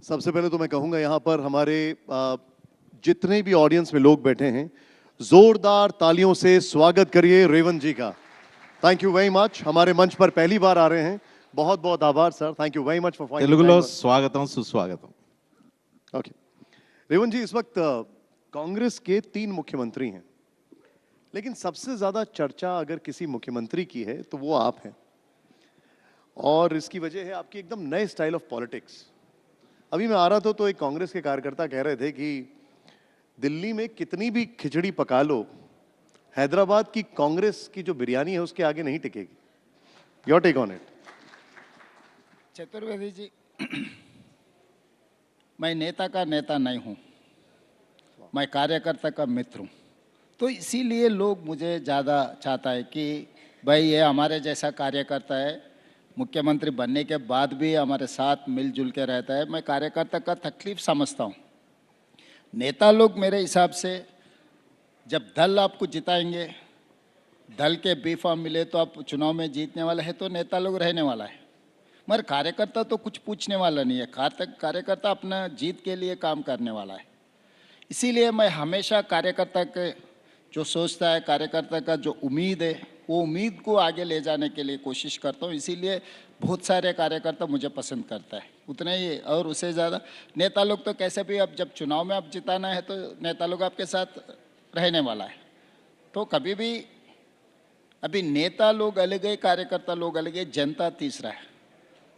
सबसे पहले तो मैं कहूंगा यहाँ पर हमारे जितने भी ऑडियंस में लोग बैठे हैं, जोरदार तालियों से स्वागत करिए रेवंत जी का। Thank you very much. हमारे मंच पर पहली बार आ रहे हैं, बहुत बहुत आभार sir. Thank you very much for finding తెలుగులో टाइम। స్వాగతం సుస్వాగతం। ओके रेवंत जी, इस वक्त कांग्रेस के 3 मुख्यमंत्री हैं, लेकिन सबसे ज्यादा चर्चा अगर किसी मुख्यमंत्री की है तो वो आप हैं, और इसकी वजह है आपकी एकदम नए स्टाइल ऑफ पॉलिटिक्स। अभी मैं आ रहा था तो एक कांग्रेस के कार्यकर्ता कह रहे थे कि दिल्ली में कितनी भी खिचड़ी पका लो, हैदराबाद की कांग्रेस की जो बिरयानी है उसके आगे नहीं टिकेगी। Your take on it. Chaturvedi ji, मैं नेता का नेता नहीं हूँ, मैं कार्यकर्ता का मित्र हूँ। तो इसीलिए लोग मुझे ज़्यादा चाहता है कि भाई ये हमारे जैसा कार्यकर्ता है, मुख्यमंत्री बनने के बाद भी हमारे साथ मिलजुल के रहता है। मैं कार्यकर्ता का तकलीफ समझता हूँ। नेता लोग मेरे हिसाब से जब दल आपको जिताएंगे, दल के बी फॉर्म मिले तो आप चुनाव में जीतने वाले हैं, तो नेता लोग रहने वाला है। मगर कार्यकर्ता तो कुछ पूछने वाला नहीं है। कार्यकर्ता अपना जीत के लिए काम करने वाला है। इसीलिए मैं हमेशा कार्यकर्ता के जो सोचता है, कार्यकर्ता का जो उम्मीद है, वो उम्मीद को आगे ले जाने के लिए कोशिश करता हूँ। इसीलिए बहुत सारे कार्यकर्ता मुझे पसंद करता है, उतने ही और उससे ज़्यादा नेता लोग तो कैसे भी, अब जब चुनाव में आप जिताना है तो नेता लोग आपके साथ रहने वाला है। तो कभी भी अभी नेता लोग अलग है, कार्यकर्ता लोग अलग है, जनता तीसरा है।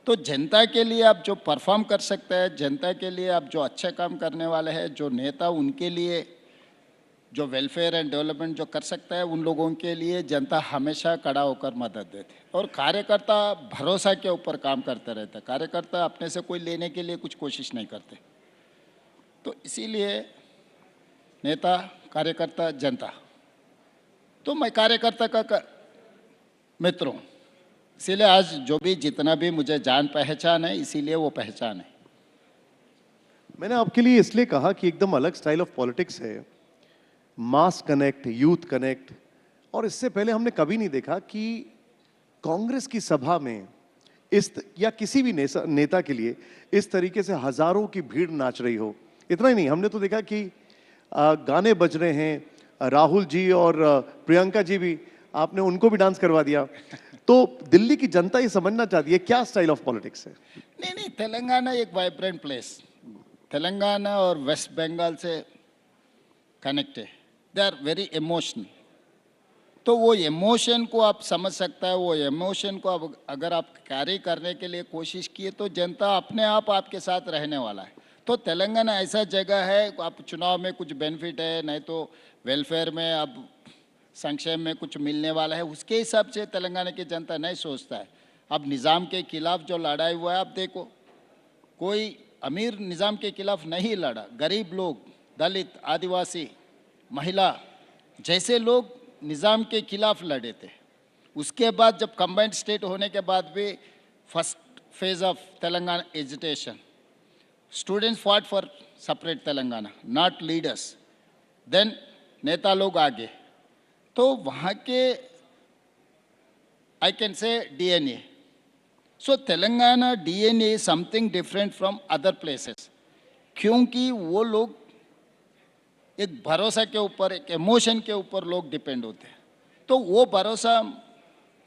तो जनता के लिए आप जो परफॉर्म कर सकते हैं, जनता के लिए आप जो अच्छे काम करने वाले हैं, जो नेता उनके लिए जो वेलफेयर एंड डेवलपमेंट जो कर सकता है, उन लोगों के लिए जनता हमेशा खड़ा होकर मदद देती है। और कार्यकर्ता भरोसा के ऊपर काम करते रहते हैं। कार्यकर्ता अपने से कोई लेने के लिए कुछ कोशिश नहीं करते। तो इसीलिए नेता, कार्यकर्ता, जनता, तो मैं कार्यकर्ता का मित्र हूँ। इसीलिए आज जो भी जितना भी मुझे जान पहचान है, इसीलिए वो पहचान है। मैंने आपके लिए इसलिए कहा कि एकदम अलग स्टाइल ऑफ पॉलिटिक्स है, मास कनेक्ट, यूथ कनेक्ट, और इससे पहले हमने कभी नहीं देखा कि कांग्रेस की सभा में या किसी भी नेता के लिए इस तरीके से हजारों की भीड़ नाच रही हो। इतना ही नहीं, हमने तो देखा कि गाने बज रहे हैं, राहुल जी और प्रियंका जी भी, आपने उनको भी डांस करवा दिया। तो दिल्ली की जनता ये समझना चाहती है क्या स्टाइल ऑफ पॉलिटिक्स है। नहीं, तेलंगाना एक वाइब्रेंट प्लेस, तेलंगाना और वेस्ट बंगाल से कनेक्ट है। They are very emotional. तो वो इमोशन को आप समझ सकता है, वो इमोशन को अब अगर आप कैरी करने के लिए कोशिश किए तो जनता अपने आप आपके साथ रहने वाला है। तो तेलंगाना ऐसा जगह है, आप चुनाव में कुछ बेनिफिट है, नहीं तो वेलफेयर में अब संक्षेम में कुछ मिलने वाला है, उसके हिसाब से तेलंगाना की जनता नहीं सोचता है। अब निज़ाम के खिलाफ जो लड़ाई हुआ है, आप देखो, कोई अमीर निज़ाम के खिलाफ नहीं लड़ा। गरीब लोग, दलित, आदिवासी, महिला जैसे लोग निज़ाम के खिलाफ लड़े थे। उसके बाद जब कंबाइंड स्टेट होने के बाद भी first phase of Telangana agitation, students fought for separate Telangana, not leaders. Then नेता लोग आगे, तो वहाँ के I can say DNA। So Telangana DNA is something different from other places, क्योंकि वो लोग एक भरोसा के ऊपर, एक इमोशन के ऊपर लोग डिपेंड होते हैं। तो वो भरोसा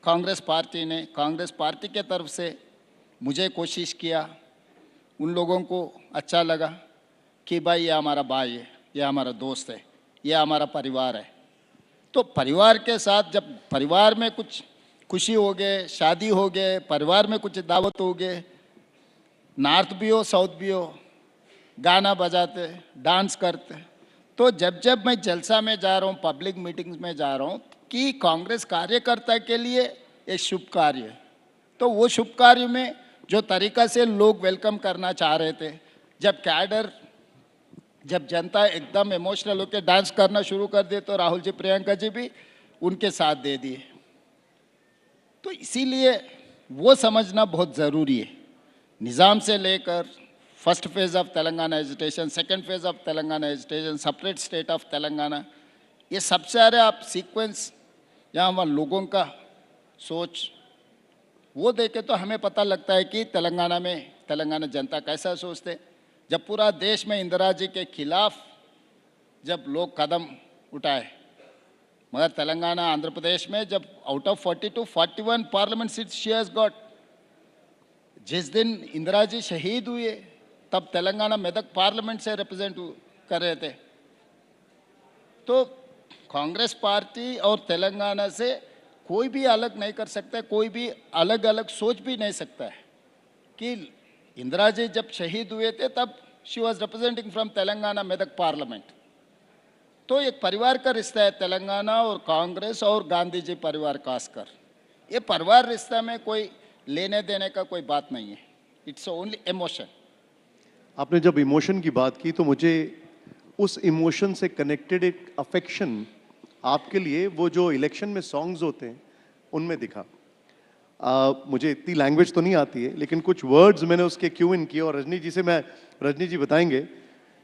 कांग्रेस पार्टी ने, कांग्रेस पार्टी के तरफ से मुझे कोशिश किया, उन लोगों को अच्छा लगा कि भाई ये हमारा भाई है, ये हमारा दोस्त है, ये हमारा परिवार है। तो परिवार के साथ जब परिवार में कुछ खुशी हो गए, शादी हो गए, परिवार में कुछ दावत हो गए, नॉर्थ भी हो साउथ भी हो, गाना बजाते, डांस करते। तो जब जब मैं जलसा में जा रहा हूँ, पब्लिक मीटिंग्स में जा रहा हूँ, कि कांग्रेस कार्यकर्ता के लिए एक शुभ कार्य है। तो वो शुभ कार्य में जो तरीका से लोग वेलकम करना चाह रहे थे, जब कैडर, जब जनता एकदम इमोशनल होकर डांस करना शुरू कर दे, तो राहुल जी, प्रियंका जी भी उनके साथ दे दिए। तो इसीलिए वो समझना बहुत ज़रूरी है। निज़ाम से लेकर first phase of Telangana agitation, second phase of Telangana agitation, separate state of Telangana, ये सब सारे आप सीक्वेंस यहाँ वहाँ लोगों का सोच वो देखे तो हमें पता लगता है कि तेलंगाना में तेलंगाना जनता कैसा सोचते। जब पूरा देश में इंदिरा जी के खिलाफ जब लोग कदम उठाए, मगर तेलंगाना आंध्र प्रदेश में जब out of 42 41 parliament seat she has got. जिस दिन इंदिरा जी शहीद हुए तब तेलंगाना मेदक पार्लियामेंट से रिप्रेजेंट कर रहे थे। तो कांग्रेस पार्टी और तेलंगाना से कोई भी अलग नहीं कर सकता, कोई भी अलग अलग सोच भी नहीं सकता है कि इंदिरा जी जब शहीद हुए थे तब she was representing from Telangana Medak parliament. तो एक परिवार का रिश्ता है तेलंगाना और कांग्रेस और गांधी जी परिवार खासकर। ये परिवार रिश्ता में कोई लेने देने का कोई बात नहीं है, इट्स ओनली इमोशन। आपने जब इमोशन की बात की तो मुझे उस इमोशन से कनेक्टेड एक अफेक्शन आपके लिए वो जो इलेक्शन में सॉन्ग्स होते हैं उनमें दिखा। मुझे इतनी लैंग्वेज तो नहीं आती है लेकिन कुछ वर्ड्स मैंने उसके क्यू इन किए और रजनी जी बताएंगे।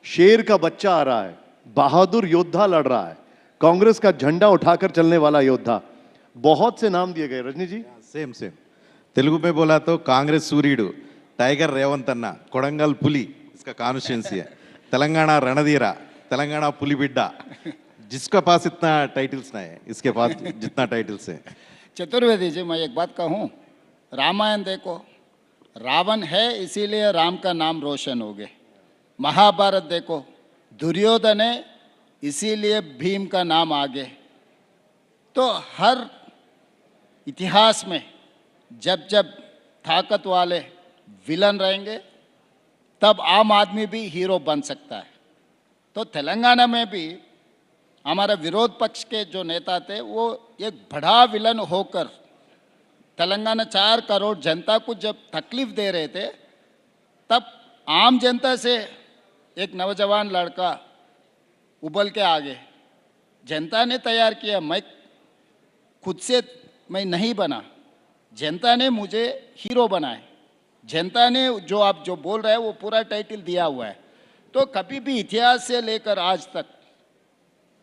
शेर का बच्चा आ रहा है, बहादुर योद्धा लड़ रहा है, कांग्रेस का झंडा उठाकर चलने वाला योद्धा, बहुत से नाम दिए गए। रजनी जी సేమ్ సేమ్ తెలుగు में बोला तो कांग्रेस सूर्युడు टाइगर रेवंत अन्ना कोडंगल पुली इसका कॉन्स्टिट्यूंसी है, तेलंगाना रणधीरा तेलंगाना पुली बिड्डा, जिसके पास इतना टाइटल्स नहीं है इसके पास जितना टाइटल्स है। चतुर्वेदी जी, मैं एक बात कहूँ, रामायण देखो, रावण है इसीलिए राम का नाम रोशन हो गए। महाभारत देखो, दुर्योधन है इसीलिए भीम का नाम आगे। तो हर इतिहास में जब जब ताकत वाले विलन रहेंगे तब आम आदमी भी हीरो बन सकता है। तो तेलंगाना में भी हमारा विरोध पक्ष के जो नेता थे वो एक बड़ा विलन होकर तेलंगाना 4 करोड़ जनता को जब तकलीफ दे रहे थे तब आम जनता से एक नौजवान लड़का उबल के आगे, जनता ने तैयार किया, मैं खुद से मैं नहीं बना, जनता ने मुझे हीरो बनाए, जनता ने जो आप जो बोल रहे हैं वो पूरा टाइटल दिया हुआ है। तो कभी भी इतिहास से लेकर आज तक,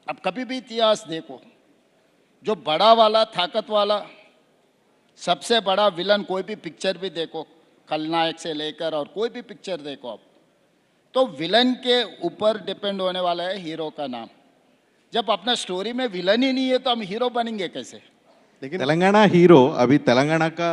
अब कभी भी इतिहास देखो, जो बड़ा वाला ताकत वाला सबसे बड़ा विलन कोई भी पिक्चर भी देखो, खलनायक से लेकर और कोई भी पिक्चर देखो आप, तो विलन के ऊपर डिपेंड होने वाला है हीरो का नाम। जब अपना स्टोरी में विलन ही नहीं है तो हम हीरो बनेंगे कैसे? लेकिन तेलंगाना हीरो अभी तेलंगाना का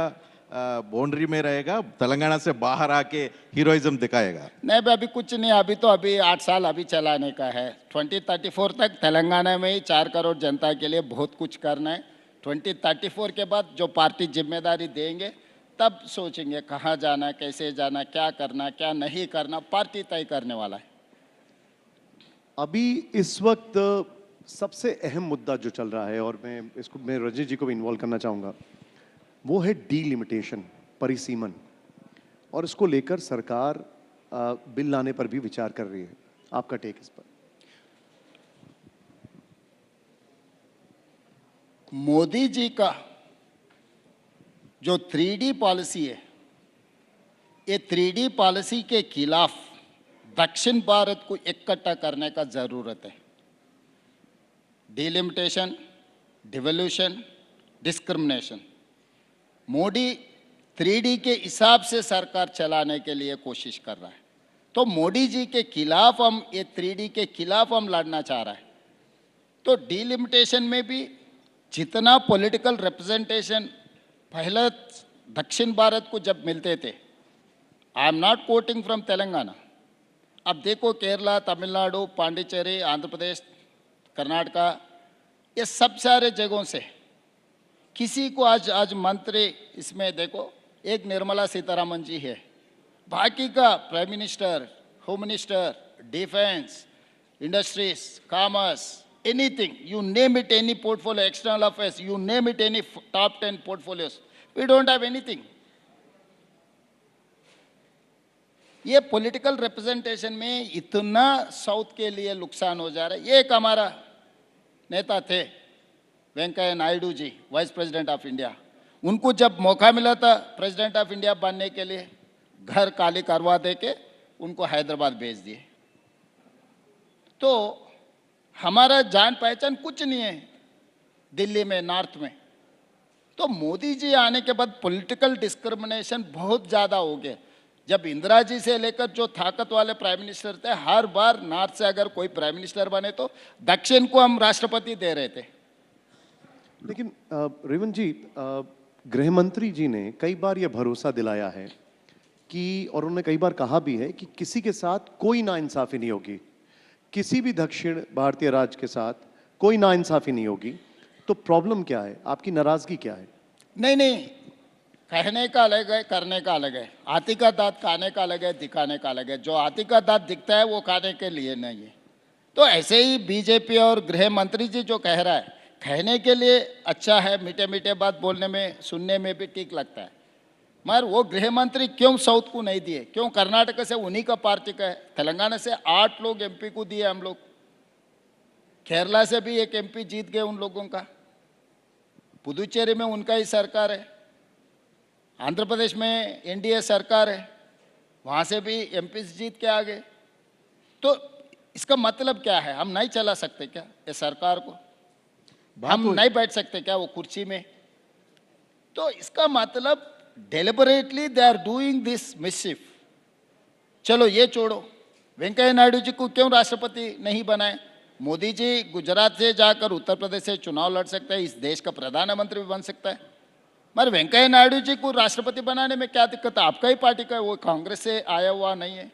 बाउंड्री में रहेगा, तेलंगाना से बाहर आके हीरोइज्म दिखाएगा। नहीं भाई, अभी कुछ नहीं, अभी तो अभी 8 साल अभी चलाने का है। 2034 तक तेलंगाना में ही 4 करोड़ जनता के लिए बहुत कुछ करना है। 2034 के बाद जो पार्टी जिम्मेदारी देंगे तब सोचेंगे कहाँ जाना, कैसे जाना, क्या करना, क्या नहीं करना, पार्टी तय करने वाला है। अभी इस वक्त सबसे अहम मुद्दा जो चल रहा है और मैं रजनी जी को भी इन्वॉल्व करना चाहूँगा, वो है डीलिमिटेशन, परिसीमन, और इसको लेकर सरकार बिल लाने पर भी विचार कर रही है। आपका टेक इस पर? मोदी जी का जो 3D पॉलिसी है, ये 3D पॉलिसी के खिलाफ दक्षिण भारत को इकट्ठा करने का जरूरत है। Delimitation, devolution, discrimination, Modi 3D के हिसाब से सरकार चलाने के लिए कोशिश कर रहा है। तो मोदी जी के खिलाफ हम, ये 3D के खिलाफ हम लड़ना चाह रहा है। तो डिलिमिटेशन में भी जितना पॉलिटिकल रिप्रेजेंटेशन पहले दक्षिण भारत को जब मिलते थे, आई am not coating from Telangana, अब देखो केरला, तमिलनाडु, पांडिचेरी, आंध्र प्रदेश, कर्नाटका, ये सब सारे जगहों से किसी को आज मंत्री इसमें देखो, एक निर्मला सीतारमण जी है, बाकी का prime minister, home minister, defence, industries, commerce, anything, you name it, any portfolio, external affairs, you name it, any top 10 portfolios, we don't have anything. ये पॉलिटिकल रिप्रेजेंटेशन में इतना साउथ के लिए नुकसान हो जा रहा है। ये एक हमारा नेता थे Venkaiah Naidu ji, vice president of India, उनको जब मौका मिला था प्रेसिडेंट ऑफ इंडिया बनने के लिए, घर खाली करवा दे के उनको हैदराबाद भेज दिए। तो हमारा जान पहचान कुछ नहीं है दिल्ली में, नॉर्थ में। तो मोदी जी आने के बाद पॉलिटिकल डिस्क्रिमिनेशन बहुत ज़्यादा हो गया। जब इंदिरा जी से लेकर जो ताकत वाले प्राइम मिनिस्टर थे, हर बार नॉर्थ से अगर कोई प्राइम मिनिस्टर बने तो दक्षिण को हम राष्ट्रपति दे रहे थे। लेकिन रेवंत जी, गृह मंत्री जी ने कई बार यह भरोसा दिलाया है कि, और उन्होंने कई बार कहा भी है कि किसी के साथ कोई नाइंसाफी नहीं होगी, किसी भी दक्षिण भारतीय राज्य के साथ कोई नाइंसाफी नहीं होगी। तो प्रॉब्लम क्या है, आपकी नाराजगी क्या है? नहीं नहीं, कहने का अलग है, करने का अलग है। हाथी का दांत खाने का अलग है, दिखाने का अलग है। जो हाथी का दांत दिखता है वो खाने के लिए नहीं है। तो ऐसे ही बीजेपी और गृह मंत्री जी जो कह रहा है, कहने के लिए अच्छा है, मीठे मीठे बात बोलने में सुनने में भी ठीक लगता है, मगर वो गृह मंत्री क्यों साउथ को नहीं दिए? क्यों कर्नाटक से उन्हीं का पार्टी का है, तेलंगाना से 8 लोग एमपी को दिए हम लोग, केरला से भी एक एमपी जीत गए उन लोगों का, पुदुचेरी में उनका ही सरकार है, आंध्र प्रदेश में एनडीए सरकार है, वहाँ से भी एमपी जीत के आ गए। तो इसका मतलब क्या है? हम नहीं चला सकते क्या ये सरकार को? हम नहीं बैठ सकते क्या वो कुर्सी में? तो इसका मतलब deliberately they are doing this mischief. चलो ये छोड़ो, वेंकैया नायडू जी को क्यों राष्ट्रपति नहीं बनाए? मोदी जी गुजरात से जाकर उत्तर प्रदेश से चुनाव लड़ सकते हैं, इस देश का प्रधानमंत्री भी बन सकता है, मगर वेंकैया नायडू जी को राष्ट्रपति बनाने में क्या दिक्कत है? आपका ही पार्टी का है, वो कांग्रेस से आया हुआ नहीं है।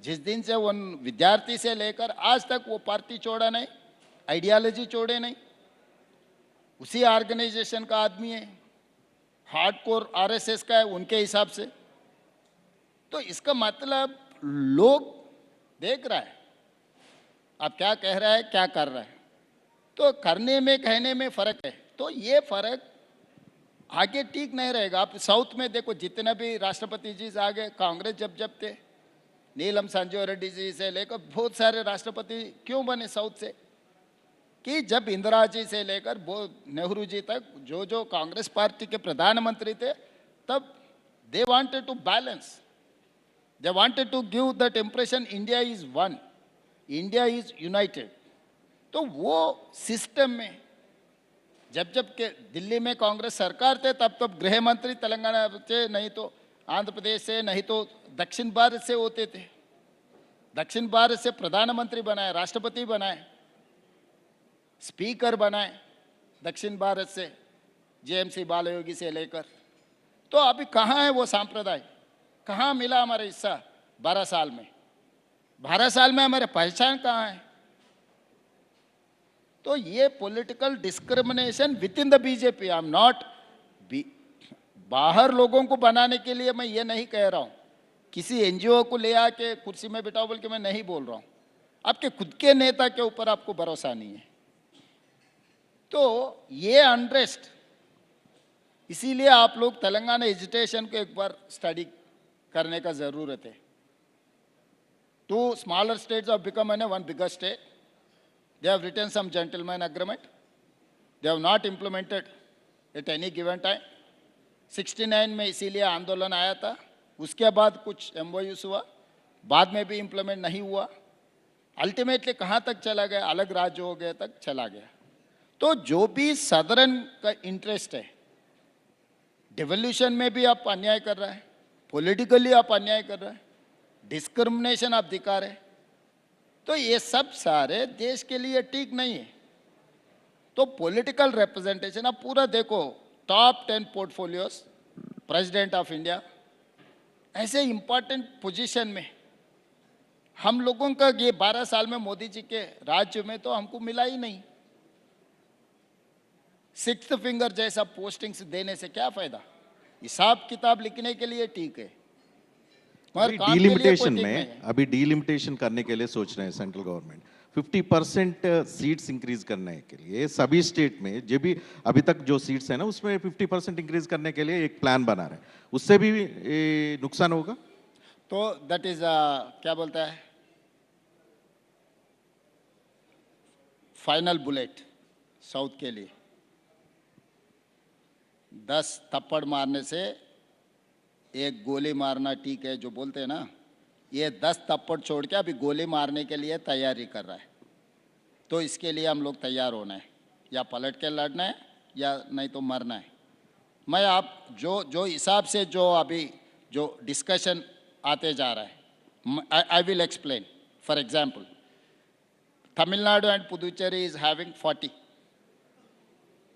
जिस दिन से वो विद्यार्थी से लेकर आज तक वो पार्टी छोड़ा नहीं, आइडियोलॉजी छोड़े नहीं, उसी ऑर्गेनाइजेशन का आदमी है, हार्डकोर आरएसएस का है उनके हिसाब से। तो इसका मतलब लोग देख रहा है आप क्या कह रहा है, क्या कर रहा है। तो करने में कहने में फर्क है। तो ये फर्क आगे ठीक नहीं रहेगा। आप साउथ में देखो, जितने भी राष्ट्रपति जी आगे कांग्रेस जब थे, नीलम संजीव रेड्डी जी से लेकर बहुत सारे राष्ट्रपति क्यों बने साउथ से? कि जब इंदिरा जी से लेकर नेहरू जी तक जो जो कांग्रेस पार्टी के प्रधानमंत्री थे, तब they wanted to balance, they wanted to give that impression India is one, India is united. तो वो सिस्टम में जब जब के दिल्ली में कांग्रेस सरकार थे, तब तब गृह मंत्री तेलंगाना से, नहीं तो आंध्र प्रदेश से, नहीं तो दक्षिण भारत से होते थे। दक्षिण भारत से प्रधानमंत्री बनाए, राष्ट्रपति बनाए, स्पीकर बनाए दक्षिण भारत से, जेएमसी बालयोगी से लेकर। तो अभी कहाँ है वो सांप्रदाय? कहाँ मिला हमारा हिस्सा 12 साल में? 12 साल में हमारे पहचान कहाँ है? तो ये political discrimination with in the BJP, I am not, बाहर लोगों को बनाने के लिए मैं ये नहीं कह रहा हूँ, किसी एनजीओ को ले आके कुर्सी में बिठाओ बोल के मैं नहीं बोल रहा हूँ। आपके खुद के नेता के ऊपर आपको भरोसा नहीं है। तो ये अनरेस्ट, इसीलिए आप लोग तेलंगाना एजिटेशन को एक बार स्टडी करने का जरूरत है। 2 smaller states have become one bigger state. They have written some gentleman agreement. They have not implemented at any given time. 69 में इसीलिए आंदोलन आया था, उसके बाद कुछ MOUs हुआ, बाद में भी इम्प्लीमेंट नहीं हुआ। अल्टीमेटली कहाँ तक चला गया? अलग राज्य हो गया तक चला गया। तो जो भी सदर्न का इंटरेस्ट है, डिवोल्यूशन में भी आप अन्याय कर रहा है, पॉलिटिकली आप अन्याय कर रहा है, डिस्क्रिमिनेशन आप दिखा रहे, तो ये सब सारे देश के लिए ठीक नहीं है। तो पॉलिटिकल रिप्रेजेंटेशन आप पूरा देखो, top 10 portfolios, president of India, ऐसे इंपॉर्टेंट पोजीशन में हम लोगों का ये 12 साल में मोदी जी के राज्य में तो हमको मिला ही नहीं। 6th फिंगर जैसा पोस्टिंग्स देने से क्या फायदा? हिसाब किताब लिखने के लिए ठीक है, मगर काम के लिए कोई डीलिमिटेशन ठीक नहीं में है। अभी डीलिमिटेशन करने के लिए सोच रहे हैं सेंट्रल गवर्नमेंट, 50% सीट्स इंक्रीज करने के लिए सभी स्टेट में, जो भी अभी तक जो सीट्स है ना उसमें 50% इंक्रीज करने के लिए एक प्लान बना रहे हैं। उससे भी नुकसान होगा? तो दैट इज क्या बोलता है, फाइनल बुलेट साउथ के लिए। 10 थप्पड़ मारने से एक गोली मारना ठीक है, जो बोलते हैं ना, ये 10 थप्पड़ छोड़ के अभी गोली मारने के लिए तैयारी कर रहा है। तो इसके लिए हम लोग तैयार होना है, या पलट के लड़ना है या नहीं तो मरना है। मैं आप जो हिसाब से जो अभी जो डिस्कशन आते जा रहा है. I will explain. For example, Tamil Nadu and Puducherry is having 40.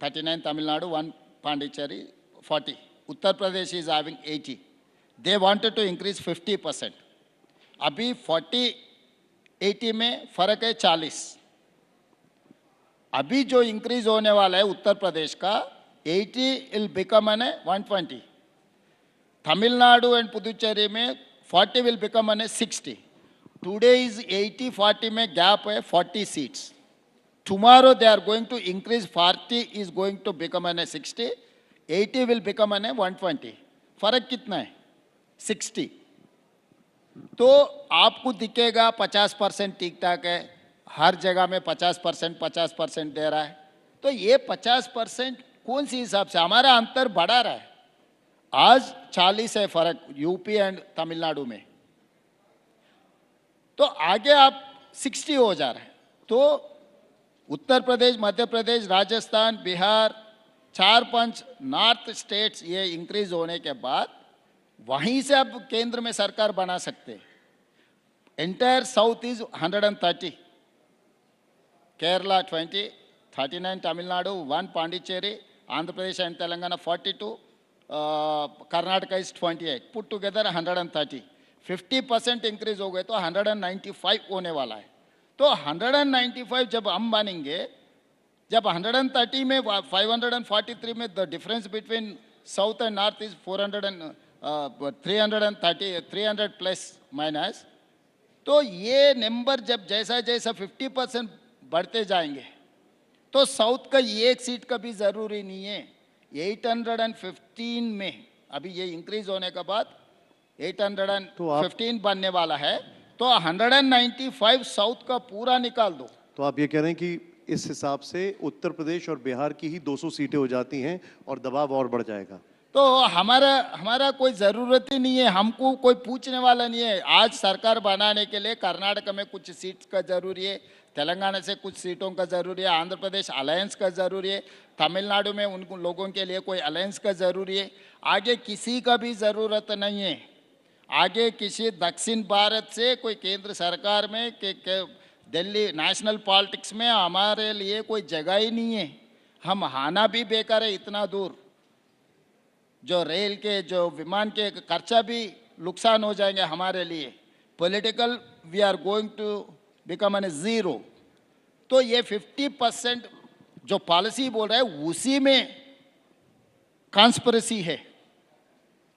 39 Tamil Nadu, 1 Pondicherry, 40. Uttar Pradesh is having 80. They wanted to increase 50%. अभी 40-80 में फर्क है 40. अभी जो इंक्रीज होने वाला है उत्तर प्रदेश का 80 will become an 120. Tamil Nadu and Puducherry में 40 will become an 60. Today is 80-40 में गैप है 40 seats. Tomorrow they are going to increase 40 is going to become an 60, 80 will become an 120. फर्क कितना है? 60. तो आपको दिखेगा 50% ठीक ठाक है, हर जगह में 50% दे रहा है. तो ये 50% कौन सी हिसाब से हमारा अंतर बढ़ा रहा है? आज 40 है फर्क यूपी एंड तमिलनाडु में, तो आगे आप 60 हो जा रहा है. तो उत्तर प्रदेश, मध्य प्रदेश, राजस्थान, बिहार, 4-5 नॉर्थ स्टेट्स ये इंक्रीज होने के बाद वहीं से अब केंद्र में सरकार बना सकते. Entire south is 130, Kerala 20, 39 Tamil Nadu, 1 Pondicherry, Andhra Pradesh and Telangana 42, Karnataka is 28. Put together 130. 50% increase हो गए तो 195 होने वाला है. तो 195 जब हम बनेंगे, जब 130 में 543 में the difference between south and north is 300 plus minus. तो ये नंबर जब जैसा जैसा 50% बढ़ते जाएंगे तो साउथ का एक सीट का भी ज़रूरी नहीं है. 815 में अभी ये इंक्रीज होने के बाद 815 बनने वाला है. तो 195 साउथ का पूरा निकाल दो. तो आप ये कह रहे हैं कि इस हिसाब से उत्तर प्रदेश और बिहार की ही 200 सीटें हो जाती हैं और दबाव और बढ़ जाएगा. तो हमारा कोई ज़रूरत ही नहीं है, हमको कोई पूछने वाला नहीं है. आज सरकार बनाने के लिए कर्नाटक में कुछ सीट का ज़रूरी है, तेलंगाना से कुछ सीटों का ज़रूरी है, आंध्र प्रदेश अलायंस का ज़रूरी है, तमिलनाडु में उन लोगों के लिए कोई अलायंस का ज़रूरी है. आगे किसी का भी ज़रूरत नहीं है. आगे किसी दक्षिण भारत से कोई केंद्र सरकार में दिल्ली नेशनल पॉलिटिक्स में हमारे लिए कोई जगह ही नहीं है. हम आना भी बेकार है इतना दूर. जो रेल के जो विमान के खर्चा भी नुकसान हो जाएंगे हमारे लिए. Political we are going to become an 0. तो ये 50% जो पॉलिसी बोल रहा है उसी में कॉन्स्पिरेसी है.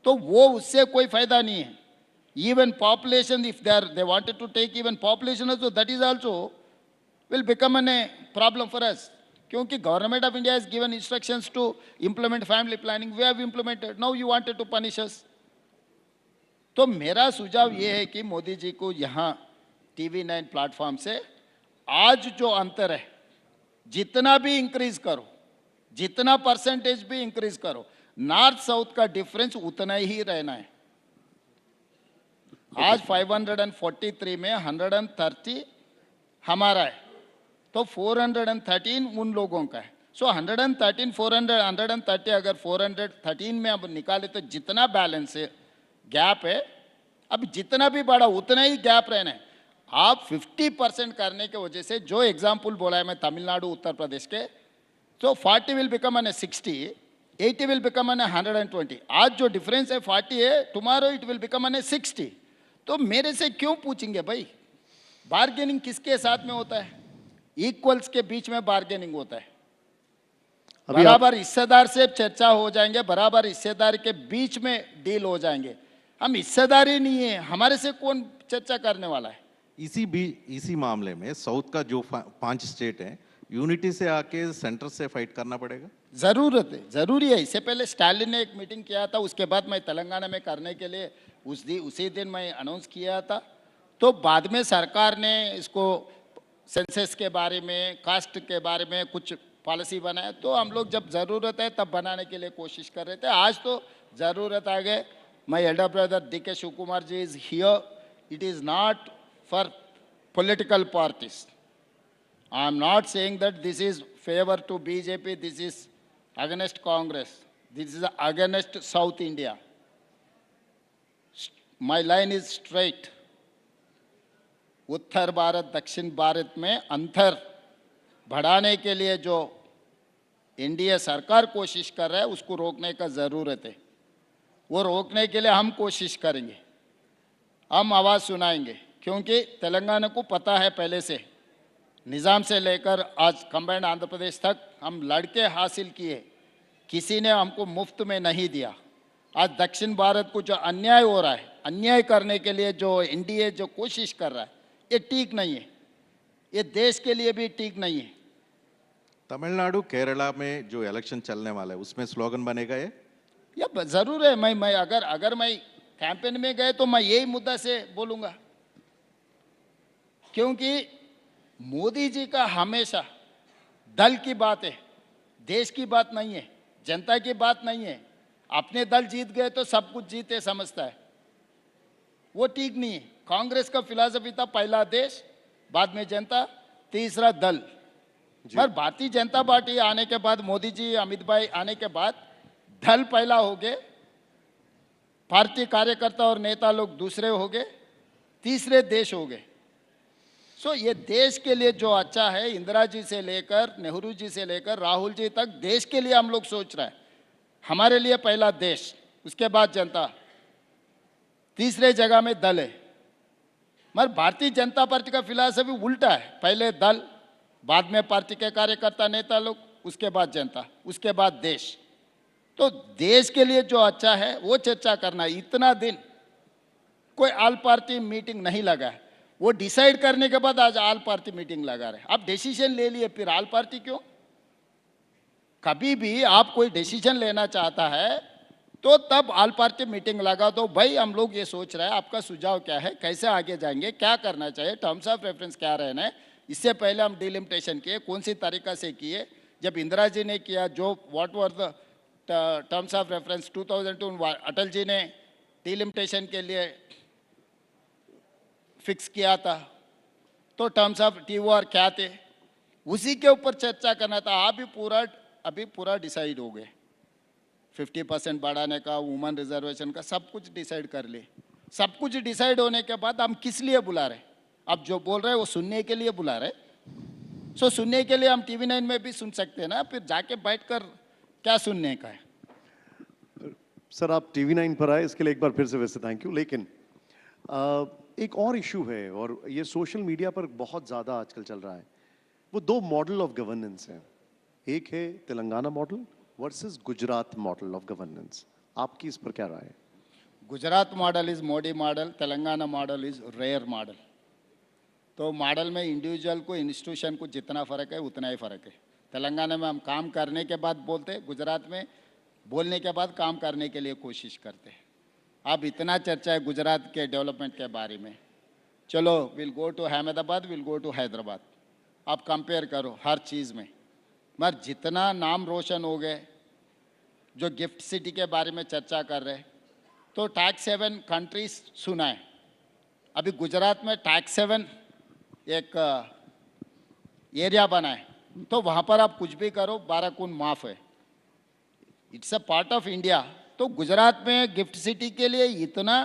तो वो उससे कोई फायदा नहीं है. Even population, if they wanted to take even population also, that is also will become a problem for us. क्योंकि government of India has given instructions to implement family planning. We have implemented. Now you wanted to punish us. तो मेरा सुझाव ये है कि मोदी जी को यहाँ TV9 platform से आज जो अंतर है, जितना भी इंक्रीज करो, जितना परसेंटेज भी इंक्रीज करो, नॉर्थ साउथ का डिफरेंस उतना ही रहना है. आज 543 में 130 हमारा है, तो 413 उन लोगों का है. सो 113 400 130 अगर 413 में अब निकाले तो जितना बैलेंस है गैप है, अब जितना भी बढ़ा उतना ही गैप रहना है. आप 50% करने के वजह से जो एग्जाम्पल बोला है मैं तमिलनाडु उत्तर प्रदेश के, तो 40 will become an 60, 80 will become an 120. आज जो डिफरेंस है 40 है, tomorrow it will become an 60. तो मेरे से क्यों पूछेंगे भाई? बार्गेनिंग किसके साथ में होता है? इक्वल्स के बीच में बार्गेनिंग होता है. बराबर हिस्सेदार से चर्चा हो जाएंगे, बराबर हिस्सेदार के बीच में डील हो जाएंगे. हम हिस्सेदार ही नहीं है, हमारे से कौन चर्चा करने वाला है? इसी मामले में साउथ का जो 5 स्टेट है, यूनिटी से आके सेंटर से फाइट करना पड़ेगा. जरूरत है, जरूरी है. इससे पहले स्टालिन ने एक मीटिंग किया था, उसके बाद मैं तेलंगाना में करने के लिए उसी दिन मैं अनाउंस किया था. तो बाद में सरकार ने इसको सेंसस के बारे में, कास्ट के बारे में कुछ पॉलिसी बनाया. तो हम लोग जब ज़रूरत है तब बनाने के लिए कोशिश कर रहे थे. आज तो ज़रूरत आ गए. My elder brother DK Shiv Kumar ji is here. It is not for political parties. I am not saying that this is favour to BJP, this is against Congress, this is against South India. My line is straight. उत्तर भारत दक्षिण भारत में अंतर बढ़ाने के लिए जो एनडीए सरकार कोशिश कर रहा है उसको रोकने का ज़रूरत है। वो रोकने के लिए हम कोशिश करेंगे, हम आवाज़ सुनाएंगे, क्योंकि तेलंगाना को पता है पहले से, निज़ाम से लेकर आज कंबाइंड आंध्र प्रदेश तक हम लड़के हासिल किए, किसी ने हमको मुफ्त में नहीं दिया। आज दक्षिण भारत को जो अन्याय हो रहा है, अन्याय करने के लिए जो एनडीए जो कोशिश कर रहा है, ये ठीक नहीं है, ये देश के लिए भी ठीक नहीं है। तमिलनाडु केरला में जो इलेक्शन चलने वाला है उसमें स्लोगन बनेगा ये? या जरूर है। मैं अगर मैं कैंपेन में गए तो मैं यही मुद्दा से बोलूंगा, क्योंकि मोदी जी का हमेशा दल की बात है, देश की बात नहीं है, जनता की बात नहीं है। अपने दल जीत गए तो सब कुछ जीते समझता है, वो ठीक नहीं है। कांग्रेस का फिलॉसफी था पहला देश, बाद में जनता, तीसरा दल। पर भारतीय जनता पार्टी आने के बाद, मोदी जी अमित भाई आने के बाद, दल पहला हो गए, भारतीय कार्यकर्ता और नेता लोग दूसरे हो गए, तीसरे देश हो गए। सो ये देश के लिए जो अच्छा है, इंदिरा जी से लेकर नेहरू जी से लेकर राहुल जी तक देश के लिए हम लोग सोच रहे हैं। हमारे लिए पहला देश, उसके बाद जनता, तीसरे जगह में दल है। मगर भारतीय जनता पार्टी का फिलॉसफी उल्टा है, पहले दल, बाद में पार्टी के कार्यकर्ता नेता लोग, उसके बाद जनता, उसके बाद देश। तो देश के लिए जो अच्छा है वो चर्चा करना है। इतना दिन कोई ऑल पार्टी मीटिंग नहीं लगा है, वो डिसाइड करने के बाद आज ऑल पार्टी मीटिंग लगा रहे। आप डिसीजन ले लिए, फिर ऑल पार्टी क्यों? कभी भी आप कोई डिसीजन लेना चाहता है तो तब ऑल पार्टी मीटिंग लगा दो। भाई हम लोग ये सोच रहे हैं, आपका सुझाव क्या है, कैसे आगे जाएंगे, क्या करना चाहिए, टर्म्स ऑफ रेफरेंस क्या रहना है। इससे पहले हम डिलिमिटेशन किए, कौन सी तरीका से किए। जब इंदिरा जी ने किया, जो what were the terms of reference 2002, Atal ji ने डिलिमिटेशन के लिए फिक्स किया था, तो टर्म्स ऑफ टीओआर क्या थे, उसी के ऊपर चर्चा करना था। अभी पूरा डिसाइड हो गए, 50% बढ़ाने का, वुमेन रिजर्वेशन का, सब कुछ डिसाइड कर लिए। सब कुछ डिसाइड होने के बाद हम किस लिए बुला रहे? अब जो बोल रहे हैं वो सुनने के लिए बुला रहे। सो सुनने के लिए हम टीवी 9 में भी सुन सकते हैं ना, फिर जाके बैठकर क्या सुनने का है। सर आप टीवी 9 पर आए, इसके लिए एक बार फिर से वैसे थैंक यू। लेकिन एक और इशू है, और ये सोशल मीडिया पर बहुत ज़्यादा आजकल चल रहा है। वो दो मॉडल ऑफ गवर्नेंस हैं, एक है Telangana model versus Gujarat model of governance. आपकी इस पर क्या राय है? Gujarat model is Modi model, Telangana model is rare model. तो मॉडल में इंडिविजुअल को, इंस्टीट्यूशन को जितना फ़र्क है उतना ही फ़र्क है। तेलंगाना में हम काम करने के बाद बोलते, गुजरात में बोलने के बाद काम करने के लिए कोशिश करते हैं। अब इतना चर्चा है गुजरात के डेवलपमेंट के बारे में, चलो will go to Ahmedabad, will go to Hyderabad, आप कंपेयर करो हर चीज़ में। मगर जितना नाम रोशन हो गए, जो गिफ्ट सिटी के बारे में चर्चा कर रहे, तो टैक्स हेवन कंट्रीज सुना है। अभी गुजरात में टैक्स हेवन एक एरिया बना है, तो वहाँ पर आप कुछ भी करो 12 खून माफ है। It's a part of India. तो गुजरात में गिफ्ट सिटी के लिए इतना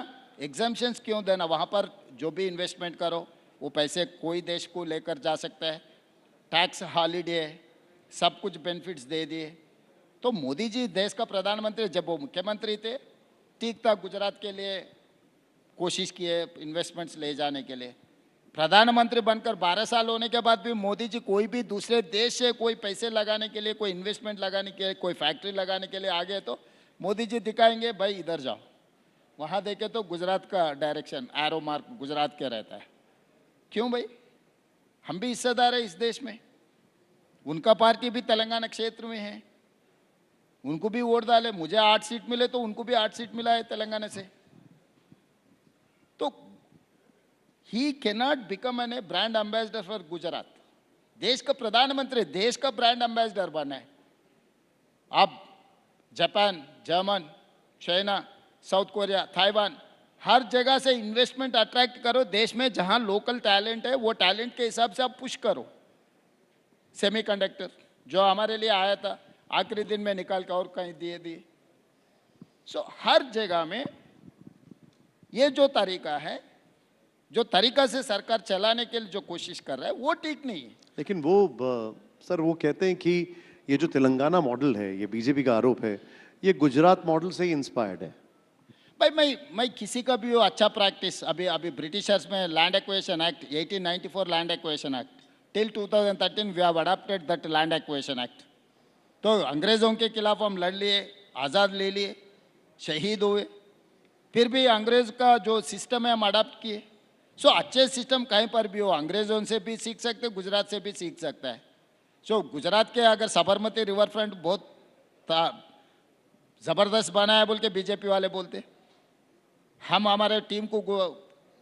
एग्जाम्पशंस क्यों देना? वहाँ पर जो भी इन्वेस्टमेंट करो वो पैसे कोई देश को लेकर जा सकता है, टैक्स हॉलीडे, सब कुछ बेनिफिट्स दे दिए। तो मोदी जी देश का प्रधानमंत्री, जब वो मुख्यमंत्री थे ठीक था, गुजरात के लिए कोशिश किए इन्वेस्टमेंट्स ले जाने के लिए। प्रधानमंत्री बनकर 12 साल होने के बाद भी मोदी जी कोई भी दूसरे देश से कोई पैसे लगाने के लिए, कोई इन्वेस्टमेंट लगाने के लिए, कोई फैक्ट्री लगाने के लिए आ गए तो मोदी जी दिखाएंगे भाई इधर जाओ, वहाँ देखे तो गुजरात का डायरेक्शन, एरो मार्क गुजरात के रहता है। क्यों भाई? हम भी हिस्सेदार है इस देश में, उनका पार्टी भी तेलंगाना क्षेत्र में है, उनको भी वोट डाले। मुझे 8 सीट मिले तो उनको भी 8 सीट मिला है तेलंगाना से। तो he cannot become an a brand ambassador for Gujarat. देश का प्रधानमंत्री देश का ब्रांड एम्बेसडर बना है। आप Japan, German, China, South Korea, Taiwan, हर जगह से इन्वेस्टमेंट अट्रैक्ट करो देश में, जहां लोकल टैलेंट है वो टैलेंट के हिसाब से आप पुश करो। सेमीकंडक्टर जो हमारे लिए आया था, आखिरी दिन में निकाल कर और कहीं दिए। सो हर जगह में ये जो तरीका है, जो तरीका से सरकार चलाने के लिए जो कोशिश कर रहा है वो ठीक नहीं है। लेकिन वो सर वो कहते हैं कि ये जो तेलंगाना मॉडल है, ये बीजेपी का आरोप है, ये गुजरात मॉडल से ही इंस्पायर्ड है। भाई मैं किसी का भी वो अच्छा प्रैक्टिस, अभी अभी ब्रिटिशर्स में land acquisition act 1894 land acquisition act till 2013 we have adopted that land acquisition act. तो अंग्रेज़ों के खिलाफ हम लड़ लिए, आज़ाद ले लिए, शहीद हुए, फिर भी अंग्रेज़ का जो सिस्टम है हम अडॉप्ट किए। सो अच्छे सिस्टम कहीं पर भी हो, अंग्रेज़ों से भी सीख सकते, गुजरात से भी सीख सकता है। सो गुजरात के अगर साबरमती रिवर फ्रंट बहुत ज़बरदस्त बना है बोल के बीजेपी वाले बोलते, हम हमारे टीम को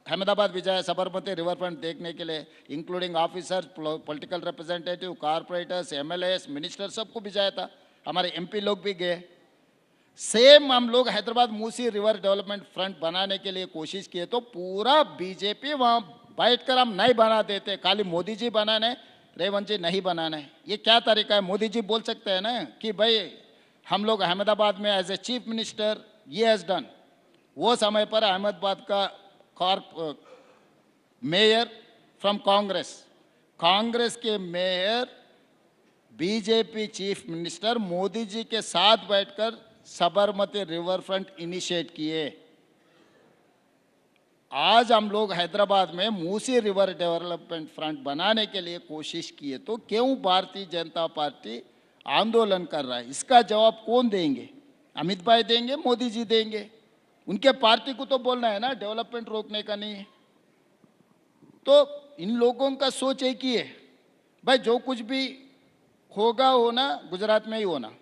अहमदाबाद भिजाया साबरमती रिवर फ्रंट देखने के लिए, including officers, political representative, corporators, MLAs, minister, सबको भिजाया था। हमारे एमपी लोग भी गए। सेम हम लोग Hyderabad Musi river development front बनाने के लिए कोशिश किए तो पूरा बीजेपी वहाँ बैठकर हम नहीं बना देते, खाली मोदी जी बनाने, रेवंत जी नहीं बनाने। ये क्या तरीका है? मोदी जी बोल सकते हैं ना कि भाई हम लोग अहमदाबाद में एज ए चीफ मिनिस्टर ये हैज़ डन। वो समय पर अहमदाबाद का मेयर फ्रॉम कांग्रेस के mayor BJP chief minister Modi ji के साथ बैठकर साबरमती रिवर फ्रंट इनिशिएट किए। आज हम लोग हैदराबाद में मूसी रिवर डेवलपमेंट फ्रंट बनाने के लिए कोशिश किए तो क्यों भारतीय जनता पार्टी आंदोलन कर रहा है? इसका जवाब कौन देंगे? अमित भाई देंगे, मोदी जी देंगे? उनके पार्टी को तो बोलना है ना डेवलपमेंट रोकने का नहीं है। तो इन लोगों का सोच एक ही है, भाई जो कुछ भी होगा होना गुजरात में ही होना,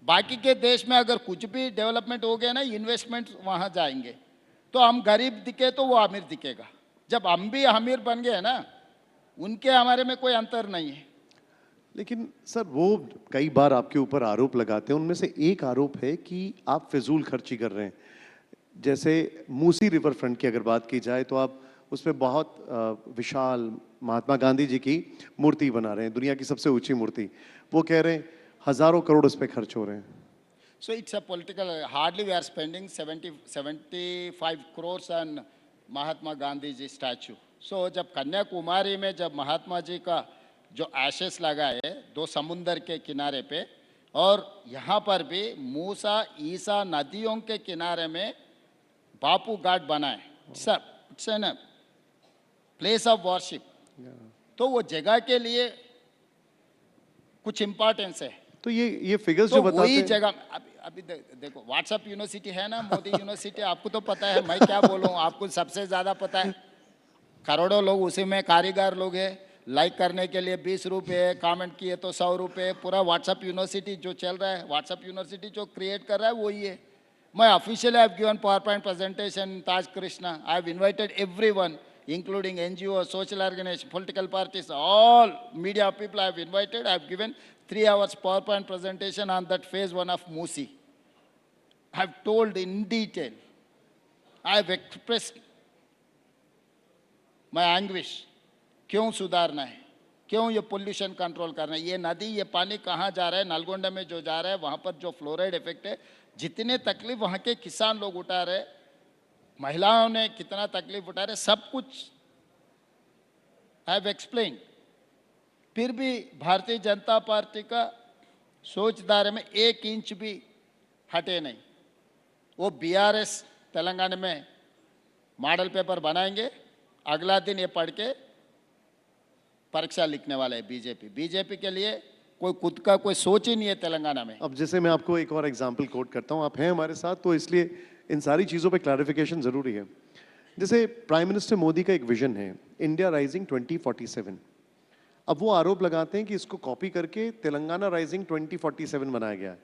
बाकी के देश में अगर कुछ भी डेवलपमेंट हो गया ना, इन्वेस्टमेंट वहाँ जाएंगे, तो हम गरीब दिखे तो वो अमीर दिखेगा। जब हम भी अमीर बन गए ना, उनके हमारे में कोई अंतर नहीं है। लेकिन सर वो कई बार आपके ऊपर आरोप लगाते हैं, उनमें से एक आरोप है कि आप फिजूल खर्ची कर रहे हैं। जैसे मूसी रिवर फ्रंट की अगर बात की जाए तो आप उसमें बहुत विशाल महात्मा गांधी जी की मूर्ति बना रहे हैं, दुनिया की सबसे ऊंची मूर्ति। वो कह रहे हैं हजारों करोड़ उस पर खर्च हो रहे हैं। So it's a political, hardly we are spending 75 crores on Mahatma Gandhi ji statue. So जब कन्याकुमारी में जब महात्मा जी का जो एशेस लगा है 2 समुंदर के किनारे पे, और यहाँ पर भी मूसा ईसा नदियों के किनारे में बापू घाट बना है, it's an place of worship. तो वो जगह के लिए कुछ इम्पोर्टेंस है। तो ये फिगर्स तो जो बताते वही हैं, जगह अभी देखो व्हाट्सएप यूनिवर्सिटी है ना, मोदी यूनिवर्सिटी, आपको तो पता है, मैं क्या बोलूं, आपको सबसे ज्यादा पता है। करोड़ों लोग उसी में कारीगर लोग हैं, लाइक करने के लिए 20 रुपये, कमेंट किए तो 100 रुपये। पूरा व्हाट्सएप यूनिवर्सिटी जो चल रहा है, व्हाट्सएप यूनिवर्सिटी जो क्रिएट कर रहा है वही है। मैं officially I have given power point presentation Taj Krishna, I have invited everyone including NGO, social organization, political parties, all media people I have invited. I have given 3 hours PowerPoint presentation on that phase 1 of Musi. I have told in detail. I have expressed my anguish. क्यों सुधारना है, क्यों ये pollution control करना है, ये नदी ये पानी कहाँ जा रहा है, नलगोंडा में जो जा रहा है वहाँ पर जो फ्लोराइड इफेक्ट है, जितने तकलीफ वहाँ के किसान लोग उठा रहे, महिलाओं ने कितना तकलीफ उठा रहे, सब कुछ आई हैव एक्सप्लेन। फिर भी भारतीय जनता पार्टी का सोचदार में 1 इंच भी हटे नहीं। वो बीआरएस तेलंगाना में मॉडल पेपर बनाएंगे, अगला दिन ये पढ़ के परीक्षा लिखने वाला है बीजेपी के लिए कोई खुद का कोई सोच ही नहीं है तेलंगाना में। अब जैसे मैं आपको एक और एग्जांपल कोट करता हूं, आप हैं हमारे साथ तो इसलिए इन सारी चीज़ों पे क्लैरिफिकेशन ज़रूरी है। जैसे प्राइम मिनिस्टर मोदी का एक विजन है इंडिया राइजिंग 2047। अब वो आरोप लगाते हैं कि इसको कॉपी करके तेलंगाना राइजिंग 2047 बनाया गया है।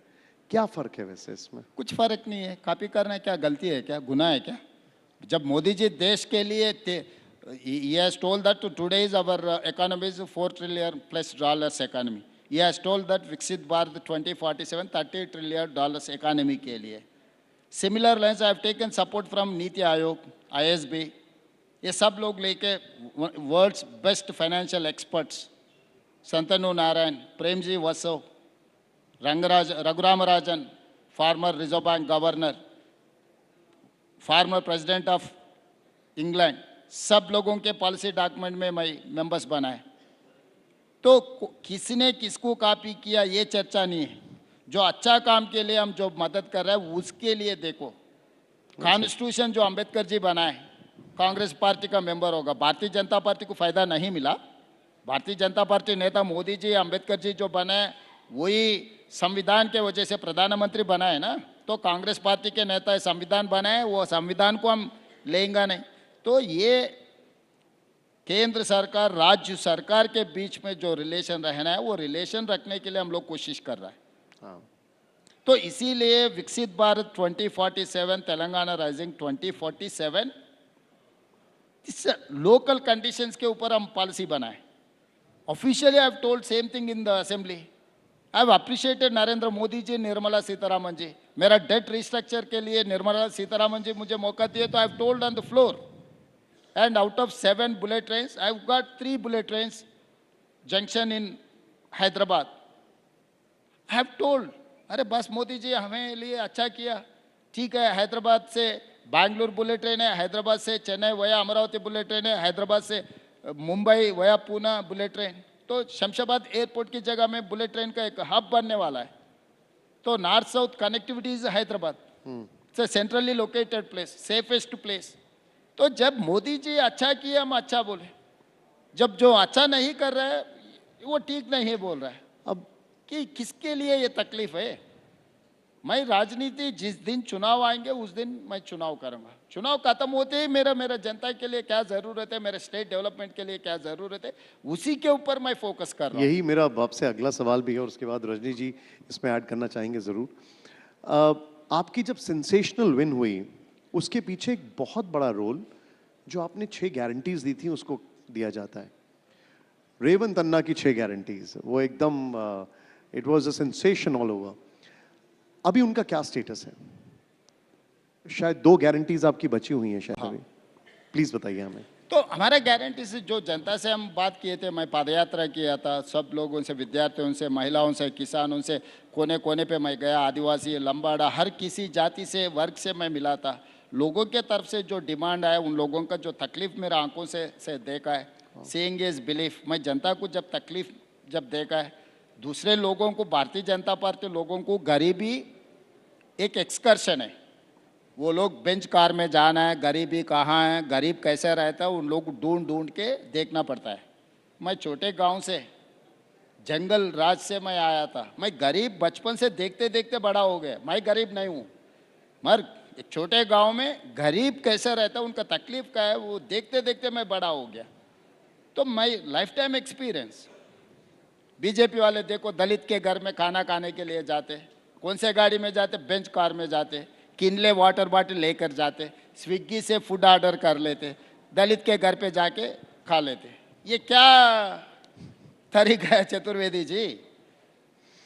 क्या फ़र्क है वैसे इसमें? कुछ फ़र्क नहीं है। कॉपी करना क्या गलती है, क्या गुनाह है क्या? जब मोदी जी देश के लिए he has told that today's our economy is $4 trillion plus economy. He has told that Viksit Bharat 2047 $30 trillion economy के लिए। Similar lines I have taken support from NITI Aayog, ISB, ये सब लोग लेके world's best financial experts Shantanu Narayan, Premji Vasav, Raghuram Rajan, former reserve bank governor, former president of England, सब लोगों के policy document में मैं मेंबर्स बनाए। तो किसने किसको कॉपी किया ये चर्चा नहीं है। जो अच्छा काम के लिए हम जो मदद कर रहे हैं उसके लिए देखो। कॉन्स्टिट्यूशन जो अंबेडकर जी बनाए, कांग्रेस पार्टी का मेंबर होगा, भारतीय जनता पार्टी को फायदा नहीं मिला। भारतीय जनता पार्टी नेता मोदी जी, अंबेडकर जी जो बनाए वही संविधान के वजह से प्रधानमंत्री बनाए ना। तो कांग्रेस पार्टी के नेता संविधान बनाए, वो संविधान को हम लेंगे नहीं। तो ये केंद्र सरकार राज्य सरकार के बीच में जो रिलेशन रहना है वो रिलेशन रखने के लिए हम लोग कोशिश कर रहे हैं। हाँ, तो इसीलिए विकसित भारत 2047, तेलंगाना राइजिंग 2047, इस लोकल कंडीशंस के ऊपर हम पॉलिसी बनाए। Officially I have told same thing in the assembly. I have appreciated Narendra Modi ji, Nirmala Sitharaman ji. मेरा डेट रिस्ट्रक्चर के लिए निर्मला सीतारामन जी मुझे मौका दिए, तो आई have told on the floor. And out of 7 bullet trains, I've got 3 bullet trains junction in Hyderabad. I have told, अरे बस मोदी जी हमें लिए अच्छा किया, ठीक है। हैदराबाद से बैंगलोर बुलेट ट्रेन है, हैदराबाद से चेन्नई वया अमरावती बुलेट ट्रेन है, हैदराबाद से मुंबई वया पूना बुलेट ट्रेन। तो शमशाबाद एयरपोर्ट की जगह में बुलेट ट्रेन का एक हब बनने वाला है। तो north south connectivity is Hyderabad, it's a centrally located place, safest place. तो जब मोदी जी अच्छा किए हम अच्छा बोले, जब जो अच्छा नहीं कर रहा है वो ठीक नहीं बोल रहा है। अब कि किसके लिए ये तकलीफ है। मैं राजनीति, जिस दिन चुनाव आएंगे उस दिन मैं चुनाव करूंगा। चुनाव खत्म होते ही मेरा जनता के लिए क्या जरूरत है, मेरे स्टेट डेवलपमेंट के लिए क्या जरूरत है, उसी के ऊपर मैं फोकस कर रहा हूँ। यही मेरा आपसे अगला सवाल भी है और उसके बाद रजनी जी इसमें ऐड करना चाहेंगे ज़रूर। आपकी जब सेंसेशनल विन हुई उसके पीछे एक बहुत बड़ा रोल जो आपने 6 गारंटीज दी थी उसको दिया जाता है। रेवंत अन्ना की 6 गारंटीज, वो एकदम it was a sensation all over. अभी उनका क्या स्टेटस है? शायद 2 गारंटीज आपकी बची हुई हैं शायद। हाँ। अभी प्लीज बताइए हमें। तो हमारा गारंटी से जो जनता से हम बात किए थे, मैं पदयात्रा किया था, सब लोगों से, विद्यार्थियों से, महिलाओं से, किसानों से, कोने कोने पे मैं गया, आदिवासी, लंबाड़ा, हर किसी जाति से, वर्ग से मैं मिला था। लोगों के तरफ से जो डिमांड है, उन लोगों का जो तकलीफ मेरा आंखों से देखा है, सीइंग इज बिलीफ। मैं जनता को जब तकलीफ जब देखा है, दूसरे लोगों को, भारतीय जनता पार्टी लोगों को गरीबी एक एक्सकर्शन है। वो लोग बेंच कार में जाना है, गरीबी कहाँ है, गरीब कैसे रहता है, उन लोग ढूंढ ढूंढ के देखना पड़ता है। मैं छोटे गांव से, जंगल राज से मैं आया था। मैं गरीब बचपन से देखते देखते बड़ा हो गया। मैं गरीब नहीं हूँ, मगर एक छोटे गांव में गरीब कैसे रहता है, उनका तकलीफ क्या है, वो देखते देखते मैं बड़ा हो गया। तो मैं लाइफ टाइम एक्सपीरियंस। बीजेपी वाले देखो, दलित के घर में खाना खाने के लिए जाते, कौन से गाड़ी में जाते, बेंच कार में जाते, किनले वाटर बॉटल लेकर जाते, स्विगी से फूड ऑर्डर कर लेते, दलित के घर पे जाके खा लेते। ये क्या तरीका है चतुर्वेदी जी?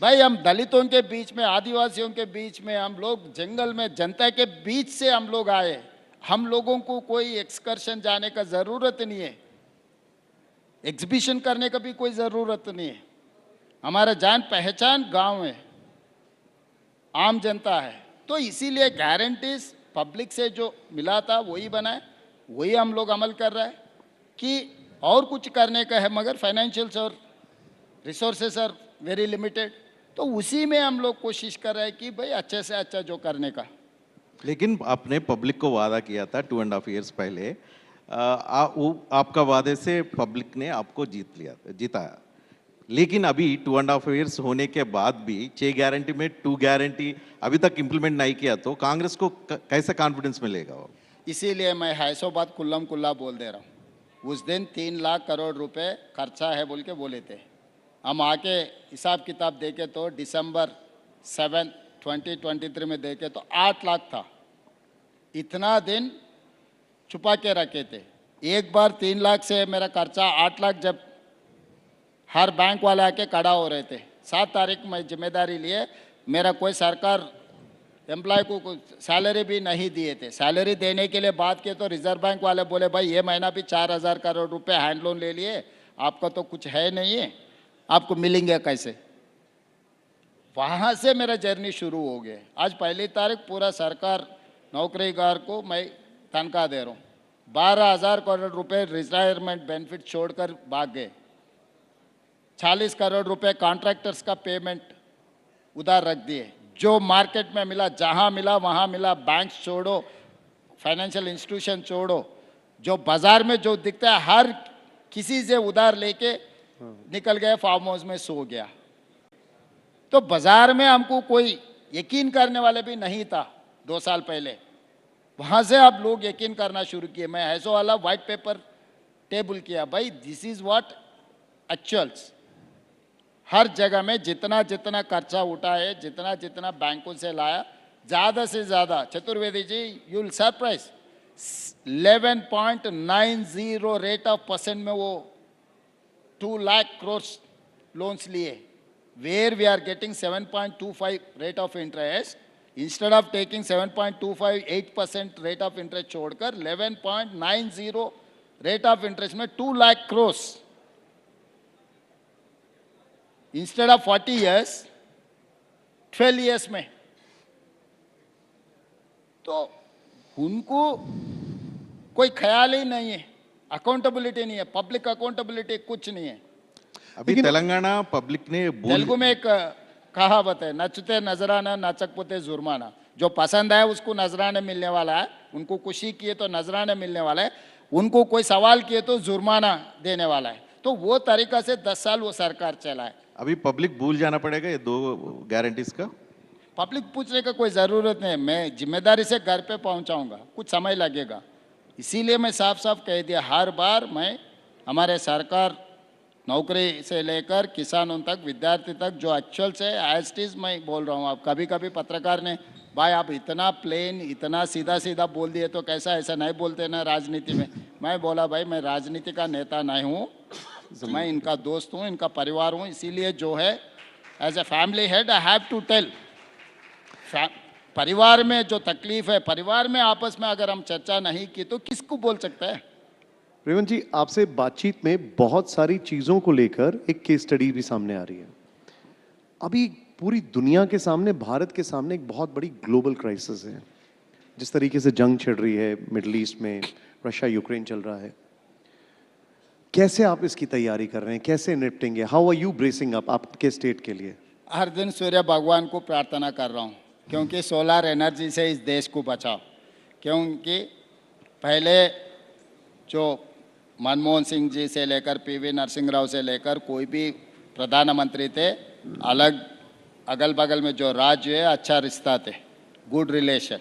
भाई हम दलितों के बीच में, आदिवासियों के बीच में, हम लोग जंगल में जनता के बीच से हम लोग आए। हम लोगों को कोई एक्सकर्शन जाने का जरूरत नहीं है, एग्जीबिशन करने का भी कोई जरूरत नहीं है। हमारा जान पहचान गांव है, आम जनता है। तो इसीलिए गारंटीज पब्लिक से जो मिला था वही बनाए, वही हम लोग अमल कर रहे हैं। कि और कुछ करने का है, मगर फाइनेंशियल्स और रिसोर्सेस आर वेरी लिमिटेड। तो उसी में हम लोग कोशिश कर रहे हैं कि भाई अच्छे से अच्छा जो करने का। लेकिन आपने पब्लिक को वादा किया था 2.5 ईयर्स पहले, आपका वादे से पब्लिक ने आपको जीताया। लेकिन अभी 2.5 ईयर्स होने के बाद भी 6 गारंटी में 2 गारंटी अभी तक इम्प्लीमेंट नहीं किया, तो कांग्रेस को कैसे कॉन्फिडेंस मिलेगा? वो इसीलिए मैं हैसो बात कुल्लम कुल्ला बोल दे रहा हूँ। उस दिन 3 लाख करोड़ रुपए खर्चा है बोल के बोले थे। हम आके हिसाब किताब देखे तो दिसंबर 7, 2023 में देखे तो 8 लाख था। इतना दिन छुपा के रखे थे। एक बार 3 लाख से मेरा खर्चा 8 लाख जब हर बैंक वाले आके खड़ा हो रहे थे, 7 तारीख में जिम्मेदारी लिए, मेरा कोई सरकार एम्प्लॉय को सैलरी भी नहीं दिए थे। सैलरी देने के लिए बात किए तो रिजर्व बैंक वाले बोले भाई ये महीना भी 4,000 करोड़ रुपए हैंड लोन ले लिए, आपका तो कुछ है नहीं है, आपको मिलेंगे कैसे? वहाँ से मेरा जर्नी शुरू हो गया। आज 1 तारीख पूरा सरकार नौकरीगार को मैं तनख्वाह दे रहा हूँ। 12,000 करोड़ रुपए रिटायरमेंट बेनिफिट छोड़कर भाग गए। 40 करोड़ रुपए कॉन्ट्रैक्टर्स का पेमेंट उधार रख दिए। जो मार्केट में मिला, जहां मिला वहां मिला, बैंक्स छोड़ो, फाइनेंशियल इंस्टीट्यूशन छोड़ो, जो बाजार में जो दिखता है हर किसी से उधार लेके निकल गए, फार्म हाउस में सो गया। तो बाजार में हमको कोई यकीन करने वाले भी नहीं था 2 साल पहले, वहां से अब लोग यकीन करना शुरू किए। मैं ऐसा वाला व्हाइट पेपर टेबल किया, भाई दिस इज व्हाट एक्चुअल्स। हर जगह में जितना जितना खर्चा उठा है, जितना जितना बैंकों से लाया, ज्यादा से ज्यादा, Chaturvedi ji you will surprise, 11.90 rate of percent में वो 2 लाख करोड़ लोन्स लिए, where we are getting 7.25 rate of interest, instead of taking 7.258% rate of interest छोड़कर 11.90 रेट ऑफ इंटरेस्ट में 2 lakh crore, instead of 40 years 12 years में। तो उनको कोई ख्याल ही नहीं है, अकाउंटेबिलिटी नहीं है, पब्लिक अकाउंटेबिलिटी कुछ नहीं है। अभी तेलंगाना पब्लिक ने तेलुगु में एक कहावत है, नचते नजराना नाचकपोते जुर्माना। जो पसंद है उसको नजराने मिलने वाला है, उनको खुशी किए तो नजराने मिलने वाला है, उनको कोई सवाल किए तो जुर्माना देने वाला है। तो वो तरीका से 10 साल वो सरकार चला है। अभी पब्लिक भूल जाना पड़ेगा ये 2 गारंटीज का। पब्लिक पूछने का कोई ज़रूरत नहीं, मैं जिम्मेदारी से घर पे पहुंचाऊंगा, कुछ समय लगेगा। इसीलिए मैं साफ साफ कह दिया, हर बार मैं हमारे सरकार नौकरी से लेकर किसानों तक, विद्यार्थी तक, जो एक्चुअल से एज इट इज़ मैं बोल रहा हूँ। अब कभी कभी पत्रकार ने, भाई आप इतना प्लेन, इतना सीधा सीधा बोल दिए तो कैसा, ऐसा नहीं बोलते ना राजनीति में। मैं बोला भाई मैं राजनीति का नेता नहीं हूँ, मैं इनका दोस्त हूँ, इनका परिवार हूँ, इसीलिए जो है as a family head I have to tell. परिवार में जो तकलीफ है, परिवार में आपस में अगर हम चर्चा नहीं की तो किसको बोल सकता है। रेवंत जी, आपसे बातचीत में बहुत सारी चीजों को लेकर एक केस स्टडी भी सामने आ रही है। अभी पूरी दुनिया के सामने, भारत के सामने एक बहुत बड़ी ग्लोबल क्राइसिस है। जिस तरीके से जंग छिड़ रही है मिडिल ईस्ट में, रशिया यूक्रेन चल रहा है, कैसे आप इसकी तैयारी कर रहे हैं, कैसे निपटेंगे? How are you bracing up आपके स्टेट के लिए? हर दिन सूर्य भगवान को प्रार्थना कर रहा हूँ, क्योंकि सोलर एनर्जी से इस देश को बचाओ। क्योंकि पहले जो मनमोहन सिंह जी से लेकर पीवी नरसिंह राव से लेकर कोई भी प्रधानमंत्री थे, अलग अगल बगल में जो राज्य है अच्छा रिश्ता थे, गुड रिलेशन।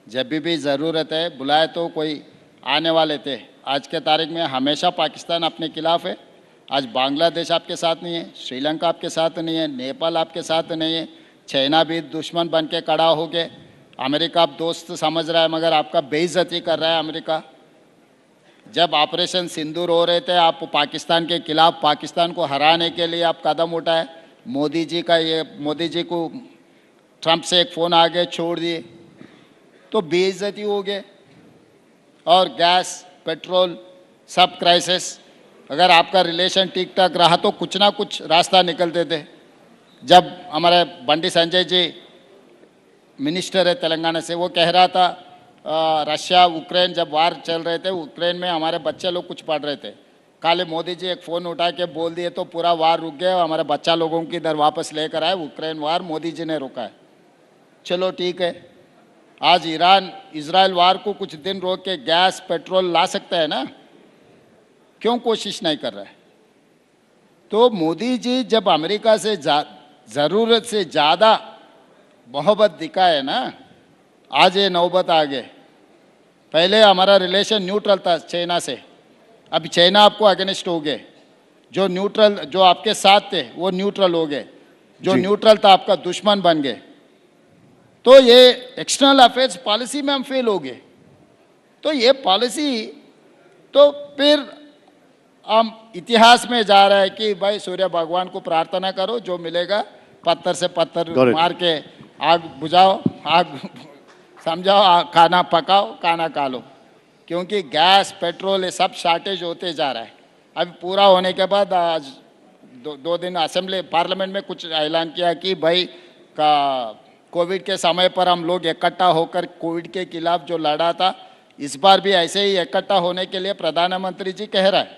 जब भी ज़रूरत है बुलाए तो कोई आने वाले थे। आज के तारीख में हमेशा पाकिस्तान अपने खिलाफ है। आज बांग्लादेश आपके साथ नहीं है, श्रीलंका आपके साथ नहीं है, नेपाल आपके साथ नहीं है, चाइना भी दुश्मन बन के खड़ा हो गए। अमेरिका आप दोस्त समझ रहा है मगर आपका बेइज्जती कर रहा है अमेरिका। जब ऑपरेशन सिंदूर हो रहे थे, आप पाकिस्तान के खिलाफ, पाकिस्तान को हराने के लिए आप कदम उठाए। मोदी जी को ट्रंप से एक फ़ोन आ गए, छोड़ दिए तो बेइज्जती हो गए। और गैस, पेट्रोल, सब क्राइसिस। अगर आपका रिलेशन ठीक ठाक रहा तो कुछ ना कुछ रास्ता निकलते थे। जब हमारे बंडी संजय जी मिनिस्टर है तेलंगाना से, वो कह रहा था रशिया यूक्रेन जब वार चल रहे थे, यूक्रेन में हमारे बच्चे लोग कुछ पढ़ रहे थे, काले मोदी जी एक फ़ोन उठा के बोल दिए तो पूरा वार रुक गया। हमारे बच्चा लोगों की इधर वापस लेकर आए। यूक्रेन वार मोदी जी ने रोका है, चलो ठीक है। आज ईरान इजराइल वार को कुछ दिन रोक के गैस पेट्रोल ला सकता है ना, क्यों कोशिश नहीं कर रहा है? तो मोदी जी जब अमेरिका से ज़रूरत से ज़्यादा मोहब्बत दिखाए ना, आज ये नौबत आ गए। पहले हमारा रिलेशन न्यूट्रल था चाइना से, अभी चाइना आपको अगेंस्ट हो गए। जो न्यूट्रल, जो आपके साथ थे वो न्यूट्रल हो गए, जो न्यूट्रल था आपका दुश्मन बन गए। तो ये एक्सटर्नल अफेयर्स पॉलिसी में हम फेल हो गए। तो ये पॉलिसी, तो फिर हम इतिहास में जा रहा है कि भाई सूर्य भगवान को प्रार्थना करो, जो मिलेगा पत्थर से पत्थर मार के आग बुझाओ, आग समझाओ, खाना पकाओ, खाना खा लो। क्योंकि गैस, पेट्रोल ये सब शॉर्टेज होते जा रहा है। अभी पूरा होने के बाद आज दो दिन असेंबली पार्लियामेंट में कुछ ऐलान किया कि भाई कोविड के समय पर हम लोग इकट्ठा होकर कोविड के खिलाफ जो लड़ा था, इस बार भी ऐसे ही इकट्ठा होने के लिए प्रधानमंत्री जी कह रहा है,